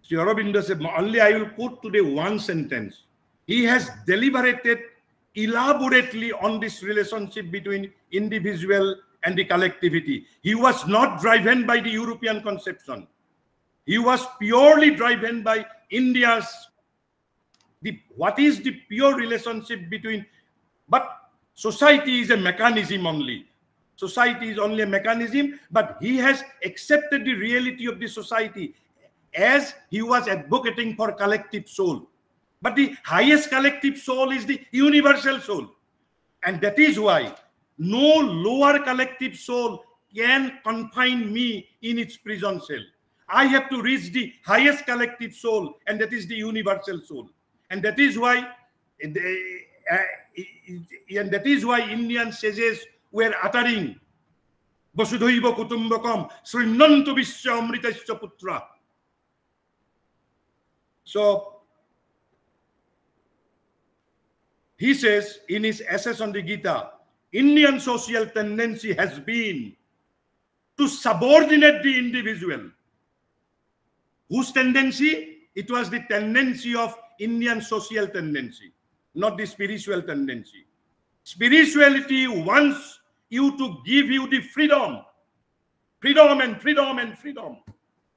Sri Aurobindo said, only I will quote today one sentence. He has deliberated elaborately on this relationship between individual and the collectivity. He was not driven by the European conception. He was purely driven by India's, what is the pure relationship between, but society is a mechanism only. Society is only a mechanism, but he has accepted the reality of the society as he was advocating for collective soul. But the highest collective soul is the universal soul. And that is why no lower collective soul can confine me in its prison cell. I have to reach the highest collective soul, and that is the universal soul. And that is why Indian sages were uttering Vasudhaiva Kutumbakam Srinantu Visya Amritasya Putra. So he says in his essays on the Gita, Indian social tendency has been to subordinate the individual. Whose tendency? It was the tendency of Indian social tendency, not the spiritual tendency. Spirituality wants you to give you the freedom. Freedom and freedom and freedom.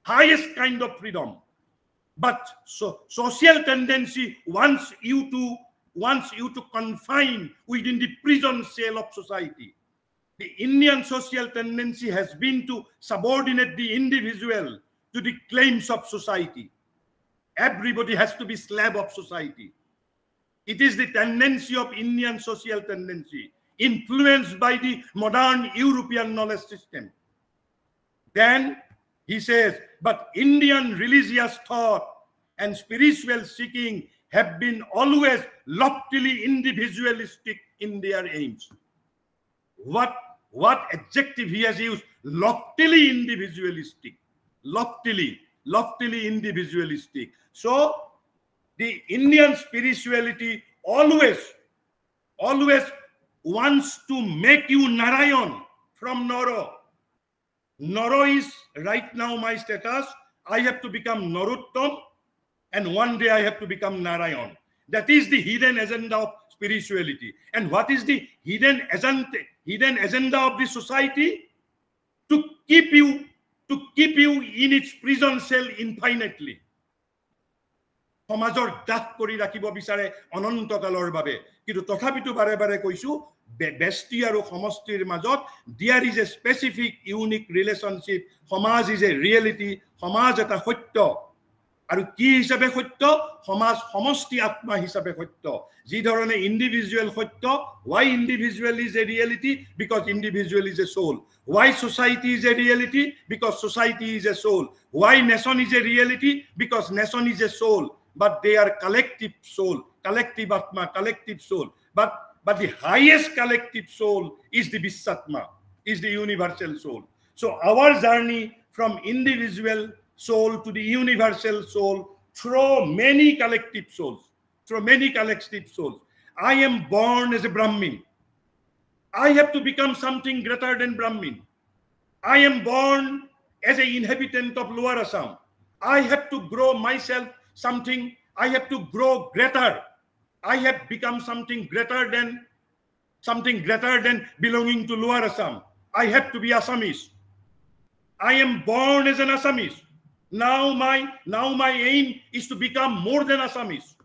Highest kind of freedom. But social tendency wants you to confine within the prison cell of society. The Indian social tendency has been to subordinate the individual to the claims of society. Everybody has to be slave of society. It is the tendency of Indian social tendency, influenced by the modern European knowledge system. Then he says, but Indian religious thought and spiritual seeking have been always loftily individualistic in their aims. What adjective he has used? Loftily individualistic. Loftily individualistic. So the Indian spirituality always wants to make you Narayan from Noro. Noro is right now my status. I have to become Narottam, and one day I have to become Narayan. That is the hidden agenda of spirituality. And what is the hidden agenda of the society? To keep you in its prison cell infinitely. সমাজৰ দাস কৰি ৰাখিব বিচাৰে অনন্তকালৰ বাবে কিন্তু তথাপিতো বাৰে বাৰে কৈছো ব্যষ্টি আৰু সমষ্টিৰ মাজত there is a specific unique relationship. সমাজ is a reality, সমাজ এটা সত্য, আৰু কি হিচাপে সত্য সমাজ সমষ্টি আত্মা হিচাপে সত্য যি ধৰণে ইন্ডিভিজুৱেল সত্য why individual is a reality because individual is a soul why society is a reality because society is a soul why nation is a reality because nation is a soul but they are collective soul collective atma collective soul but the highest collective soul is the Vishwatma is the universal soul so our journey from individual soul to the universal soul through many collective souls I am born as a Brahmin I have to become something greater than Brahmin I am born as an inhabitant of Lower Assam I have to grow myself something I have to grow greater I have become something greater than belonging to Lower Assam I have to be Assamese I am born as an Assamese now my aim is to become more than Assamese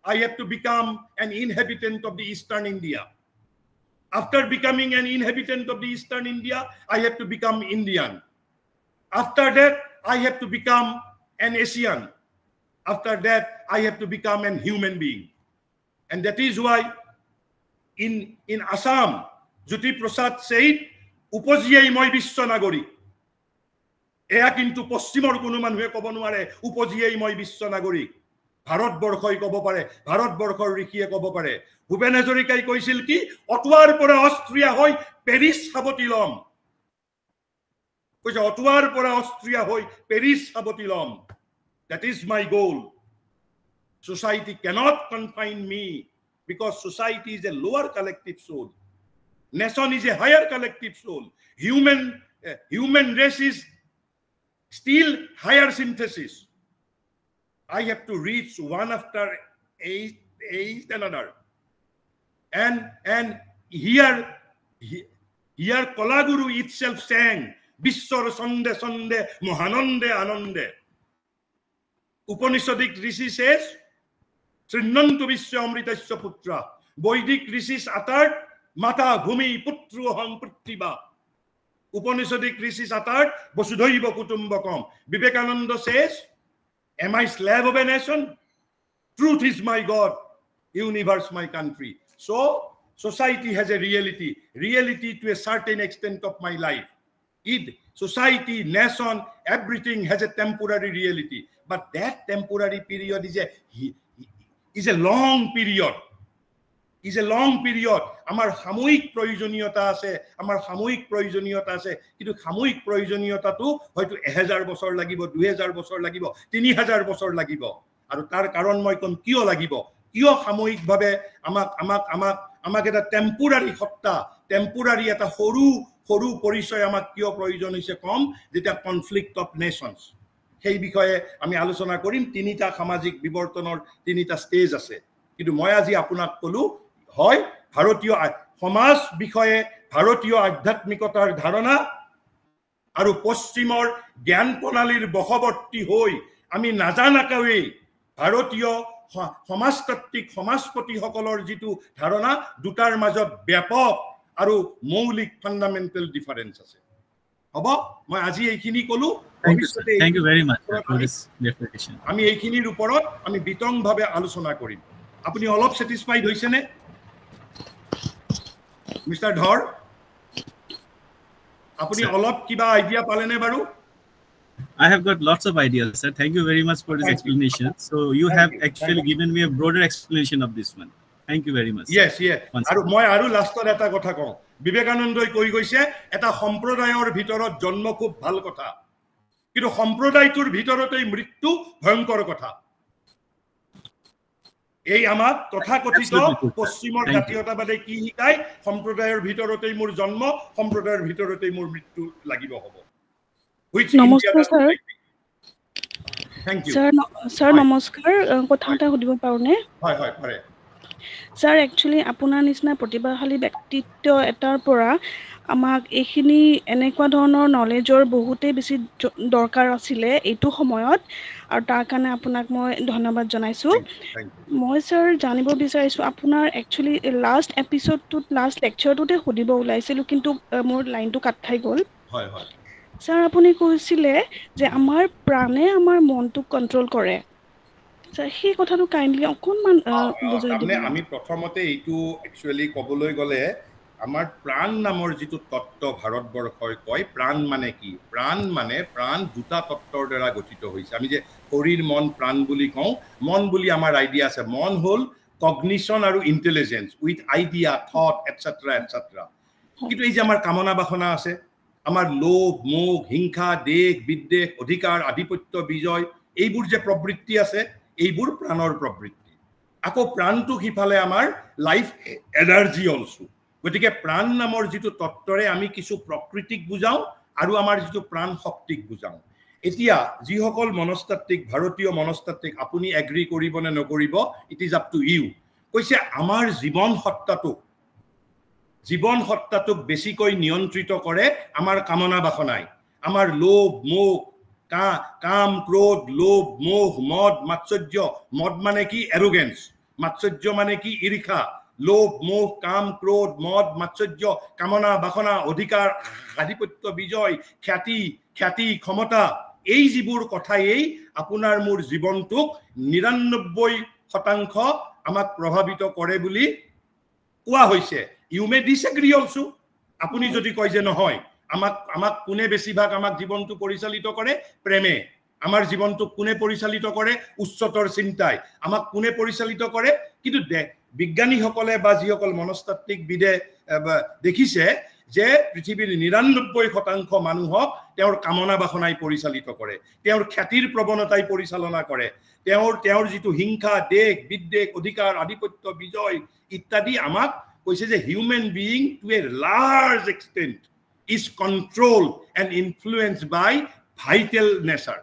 I have to become an inhabitant of the Eastern India after becoming an inhabitant of the Eastern India I have to become Indian after that I have to become an Asian after that I have to become an human being and that is why in Assam Jyoti Prasad said upojiyai moi bishwa nagori এয়া কিন্তু পশ্চিমৰ কোনো মানুহে ক'ব নোৱাৰে উপজিয়েই মই বিশ্ব নাগৰিক ভাৰতবৰ্ষই ক'ব পাৰে ভাৰতবৰ্ষৰ ঋষিয়ে ক'ব পাৰে ভূপেন হাজৰিকাই কৈছিল কি অটুৱাৰ পৰা অষ্ট্ৰিয়া হৈ পেৰিছ সাৱটি লম কৈছে অটুৱাৰ পৰা অষ্ট্ৰিয়া হৈ পেৰিছ সাৱটি লম that is my goal society cannot confine me because society is a lower collective soul nation is a higher collective soul human race is still higher synthesis I have to reach one after eight another and here Kolaguru itself sang Bishwar Sonde Sonde Mohanande Anande Upanishadic Rishi says Srinantu Vishwa Amritasya Putra Vedic Rishis uttered Mata Bhumi Putru Hang Prithiba Upanishadic Rishis uttered Vasudhaiva Kutumbakam Vivekananda says am I slave of a nation truth is my God universe my country so society has a reality to a certain extent of my life society nation everything has a temporary reality but that temporary period is a long period আমার সাময়িক প্ৰয়োজনীয়তা আছে কিন্তু সাময়িক প্ৰয়োজনীয়তাটো হয়তো 1000 বছৰ লাগিব 2000 বছৰ লাগিব 3000 বছৰ লাগিব আৰু তাৰ কাৰণ মই কোন কিয় লাগিব কিয় সাময়িকভাৱে আমাক এটা টেম্পোৰাৰী সত্তা টেম্পোৰাৰী এটা সৰু পৰিচয় আমাক কিয় প্ৰয়োজন হৈছে কম যেটা কনফ্লিক্ট অফ নেশনস সেই বিষয়ে আমি আলোচনা কৰিম তিনিটা সামাজিক বিবৰ্তনৰ তিনিটা ষ্টেজ আছে কিন্তু মই আজি আপোনাক কলো হয় ভাৰতীয় সমাজ বিষয়ে ভাৰতীয় আধ্যাত্মিকতাৰ ধাৰণা আৰু পশ্চিমৰ জ্ঞান প্ৰণালীৰ বশৱৰ্তী হৈ আমি নাজানাকৈ ভাৰতীয় সমাজতাত্ত্বিক সমাজপতিসকলৰ যিটো ধাৰণা দুটাৰ মাজত ব্যাপক আৰু মৌলিক ফান্ডামেন্টাল ডিফাৰেন্স আছে হ'ব মই আজি এইখিনি কলো Thank you very much for this definition আমি এইখিনিৰ ওপৰত আমি বিতংভাৱে আলোচনা কৰিম আপুনি অলপ স্যাটিসফাইড হৈছেনে মিস্টাৰ ধৰ আপুনি অলপ কিবা আইডিয়া পালেনে বাৰু I have got lots of ideas sir thank you very much for this explanation so you have actually given me a broader explanation of this one thank you very much yes আৰু মই আৰু লাষ্টত এটা কথা কওঁ বিবেকানন্দই কৈ গৈছে এটা সম্প্ৰদায়ৰ ভিতৰত জন্ম খুব ভাল কথা কিন্তু সম্প্ৰদায়টোৰ ভিতৰতেই মৃত্যু ভয়ংকৰ কথা এই আমাক তথাকথিত পশ্চিমৰ জাতীয়তাবাদে কি শিকায় সম্প্ৰদায়ৰ ভিতৰতেই মোৰ জন্ম সম্প্ৰদায়ৰ ভিতৰতেই মোৰ মৃত্যু লাগিব হ'ব নমস্কাৰ স্যাৰ থ্যাংক ইউ স্যাৰ নমস্কাৰ কথা এটা সুধিব পাৰোনে হয় পাৰে স্যাৰ একচুয়ালি আপোনাৰ নিচিনা প্ৰতিভাশালী ব্যক্তিত্ব এটাৰ পৰা আমাক এইখিনি এনেকুৱা ধৰণৰ নলেজৰ বহুতেই বেছি দৰকাৰ আছিল এইটো সময়ত আৰু তাৰ কাৰণে আপোনাক মই ধন্যবাদ জনাইছো মই স্যাৰ জানিব বিচাৰিছো আপোনাৰ একচুয়ালি লাষ্ট এপিসোডটোত লাষ্ট লেকচাৰটোতে সুধিব ওলাইছিল কিন্তু মোৰ লাইনটো কাট খাই গ'ল হয় স্যার আপুনি কৈছিলে যে আমাৰ প্ৰাণে আমাৰ মনটোক কন্ট্ৰোল কৰে স্যার সেই কথাটো কাইন্ডলি অকনমান বুজাই দিব আমি প্ৰথমতে এইটো একচুয়ালি কবলৈ গলে আমাৰ প্ৰাণ নামৰ যিটো তত্ত্ব ভাৰতবৰ্ষই কয় প্ৰাণ মানে কি প্ৰাণ মানে প্ৰাণ দুটা তত্ত্বৰ দ্বাৰা গঠিত হৈছে আমি যে শৰীৰ মন প্ৰাণ বুলি কওঁ মন বুলি আমাৰ আইডিয়া আছে মন হল কগনিশন আৰু ইন্টেলিজেন্স উইথ আইডিয়া থট এটসেট্ৰা এটসেট্ৰা কিন্তু এই যে আমাৰ কামনা বাসনা আছে আমাৰ লোভ মোহ হিংসা দেশ বিদ্বেষ অধিকাৰ আধিপত্য বিজয় এইবোৰ যে প্ৰবৃত্তি আছে এইবোৰ প্ৰাণৰ প্ৰবৃত্তি আকৌ প্ৰাণটো কিফালে আমাৰ লাইফ এনাৰ্জি অলসো গতিকে প্ৰাণ নামৰ যিটো তত্ত্বৰে আমি কিছু প্ৰকৃতিক বুজাও আৰু আমাৰ যিটো প্ৰাণ শক্তিক বুজাও এতিয়া যিসকল মনস্তাত্ত্বিক ভাৰতীয় মনস্তাত্ত্বিক আপুনি এগ্ৰি কৰিব নে নকৰিব it is up to you কৈছে আমাৰ জীৱন সত্তাটোক বেছিকৈ নিয়ন্ত্ৰিত কৰে আমাৰ কামনা বাসনাই আমাৰ লোভ মোহ কাম ক্ৰোধ লোভ মোহ মদ মাৎসৰ্য মদ মানে কি এৰোগেন্স মাৎসৰ্য মানে কি ঈৰ্ষা লোভ মোহ কাম ক্ৰোধ মদ মাৎসৰ্য কামনা বাসনা অধিকাৰ আধিপত্য বিজয় খ্যাতি ক্ষমতা এই যিবোৰ কথাই আপোনাৰ মোৰ জীৱনটোক 99% আমাক প্ৰভাৱিত কৰে বুলি কোৱা হৈছে ইউ মে ডিসএগ্ৰি অলসো আপুনি যদি কয় যে নহয় আমাক কোনে বেছিভাগ আমাক জীৱনটো পৰিচালিত কৰে প্ৰেমে আমাৰ জীৱনটো কোনে পৰিচালিত কৰে উচ্চতৰ চিন্তাই আমাক কোনে পৰিচালিত কৰে কিন্তু বিজ্ঞানীসকলে বা যিসকল মনস্তাত্ত্বিক বিদে দেখিছে যে পৃথিৱীৰ 99% মানুহক তেওঁৰ কামনা বাসনাই পৰিচালিত কৰে তেওঁৰ খ্যাতিৰ প্ৰৱণতাই পৰিচালনা কৰে তেওঁৰ যিটো হিংসা দেশ বিদ্বেষ অধিকাৰ আধিপত্য বিজয় ইত্যাদি আমাক কৈছে যে human being to a large extent is controlled and influenced by vital nature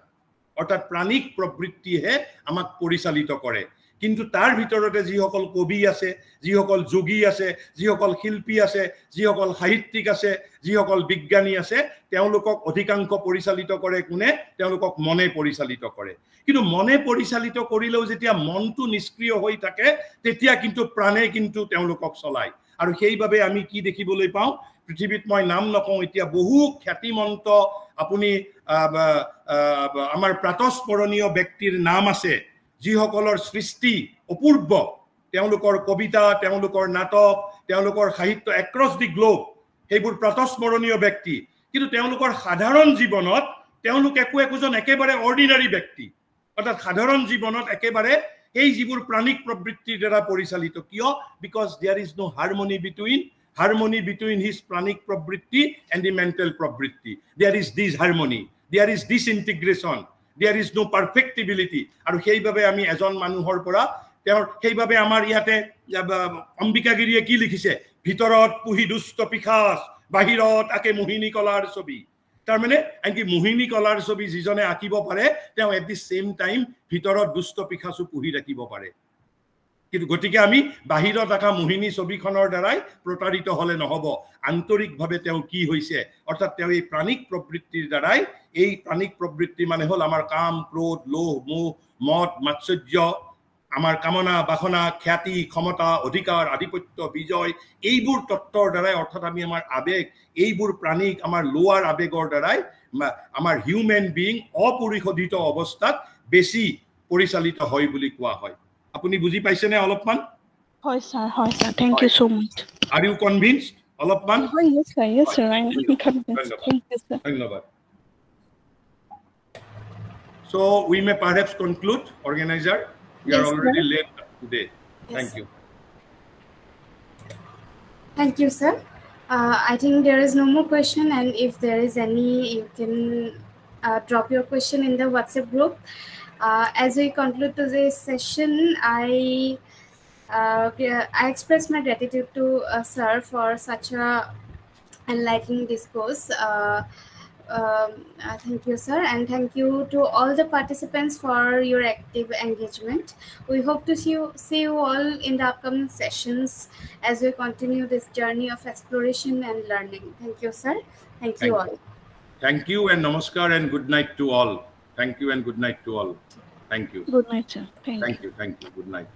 অর্থাৎ প্রাণিক প্রবৃত্তিহে আমাক পরিচালিত করে কিন্তু তার ভিতরতে যিসকল কবি আছে যিসকল যোগী আছে যিসকল শিল্পী আছে যিসকল সাহিত্যিক আছে যিসকল বিজ্ঞানী আছে তেওঁলোকক অধিকাংশ পৰিচালিত কৰে কোনে তেওঁলোকক মনে পৰিচালিত কৰে কিন্তু মনে পৰিচালিত কৰিলেও যেতিয়া মনটো নিষ্ক্ৰিয় হৈ থাকে তেতিয়া কিন্তু প্ৰাণে কিন্তু তেওঁলোকক চলায় আৰু সেইভাবে আমি কি দেখিবলৈ পাওঁ পৃথিৱীত মই নাম নকওঁ এতিয়া বহু খ্যাতিমন্ত আপুনি আমাৰ প্ৰাতস্মৰণীয় ব্যক্তিৰ নাম আছে যিসকলৰ সৃষ্টি অপূৰ্ব তেওঁলোকৰ কবিতা তেওঁলোকৰ নাটক তেওঁলোকৰ সাহিত্য এক্ৰছ দি গ্লোব সেইবোৰ প্ৰাতস্মৰণীয় ব্যক্তি কিন্তু তেওঁলোকৰ সাধাৰণ জীৱনত তেওঁলোক একোজন একেবাৰে অৰ্ডিনাৰী ব্যক্তি অৰ্থাৎ সাধাৰণ জীৱনত একেবাৰে এই যিবোৰ প্ৰাণিক প্ৰবৃত্তিৰ দ্বাৰা পৰিচালিত কিয় because there is no harmony between his pranic probritti and the mental probritti. There is this harmony, there is disintegration, there is no perfectibility. Aru heibhabe ami ejon manuhor pora heibhabe amar iate Ambika Giriye ki likhise bhitorot puhi dusto pikhas bahirot ake mohini kolar sobi tar mane anki mohini kolar sobi jijone akibo pare teo at the same time bhitorot dusto pikhasu puhi rakhibo pare কিন্তু গতিকে আমি বাহিৰত থকা মোহিনী ছবিখনৰ দ্বাৰাই প্ৰতাৰিত হলে নহব আন্তৰিকভাৱে তেওঁ কি হৈছে অৰ্থাৎ তেওঁ এই প্ৰাণিক প্ৰবৃত্তিৰ দ্বাৰাই এই প্ৰাণিক প্ৰবৃত্তি মানে হল আমাৰ কাম ক্ৰোধ লোভ মোহ মদ মাৎসৰ্য আমাৰ কামনা বাসনা খ্যাতি ক্ষমতা অধিকাৰ আধিপত্য বিজয় এইবোৰ তত্ত্বৰ দ্বাৰাই অৰ্থাৎ আমি আমাৰ আবেগ এইবোৰ প্ৰাণিক আমাৰ লোৱাৰ আবেগৰ দ্বাৰাই আমাৰ হিউম্যান বিইং অপৰিশোধিত অৱস্থাত বেছি পৰিচালিত হয় বুলি কোৱা হয় আপুনি বুজি পাইছেনে অলপমান হয় sir thank you so much are you convinced অলপমান হয় yes sir I am convinced thank you sir ধন্যবাদ so we may perhaps conclude organizer we are already late today thank you thank you sir I think there is no more question and if there is any you can drop your question in the WhatsApp group. As we conclude today's session, I express my gratitude to sir for such a enlightening discourse. Thank you, sir, and thank you to all the participants for your active engagement. We hope to see you all in the upcoming sessions as we continue this journey of exploration and learning. Thank you, sir. Thank you all. Thank you and namaskar and good night to all. Thank you and good night to all. Thank you. Good night, sir. Thank you. Good night.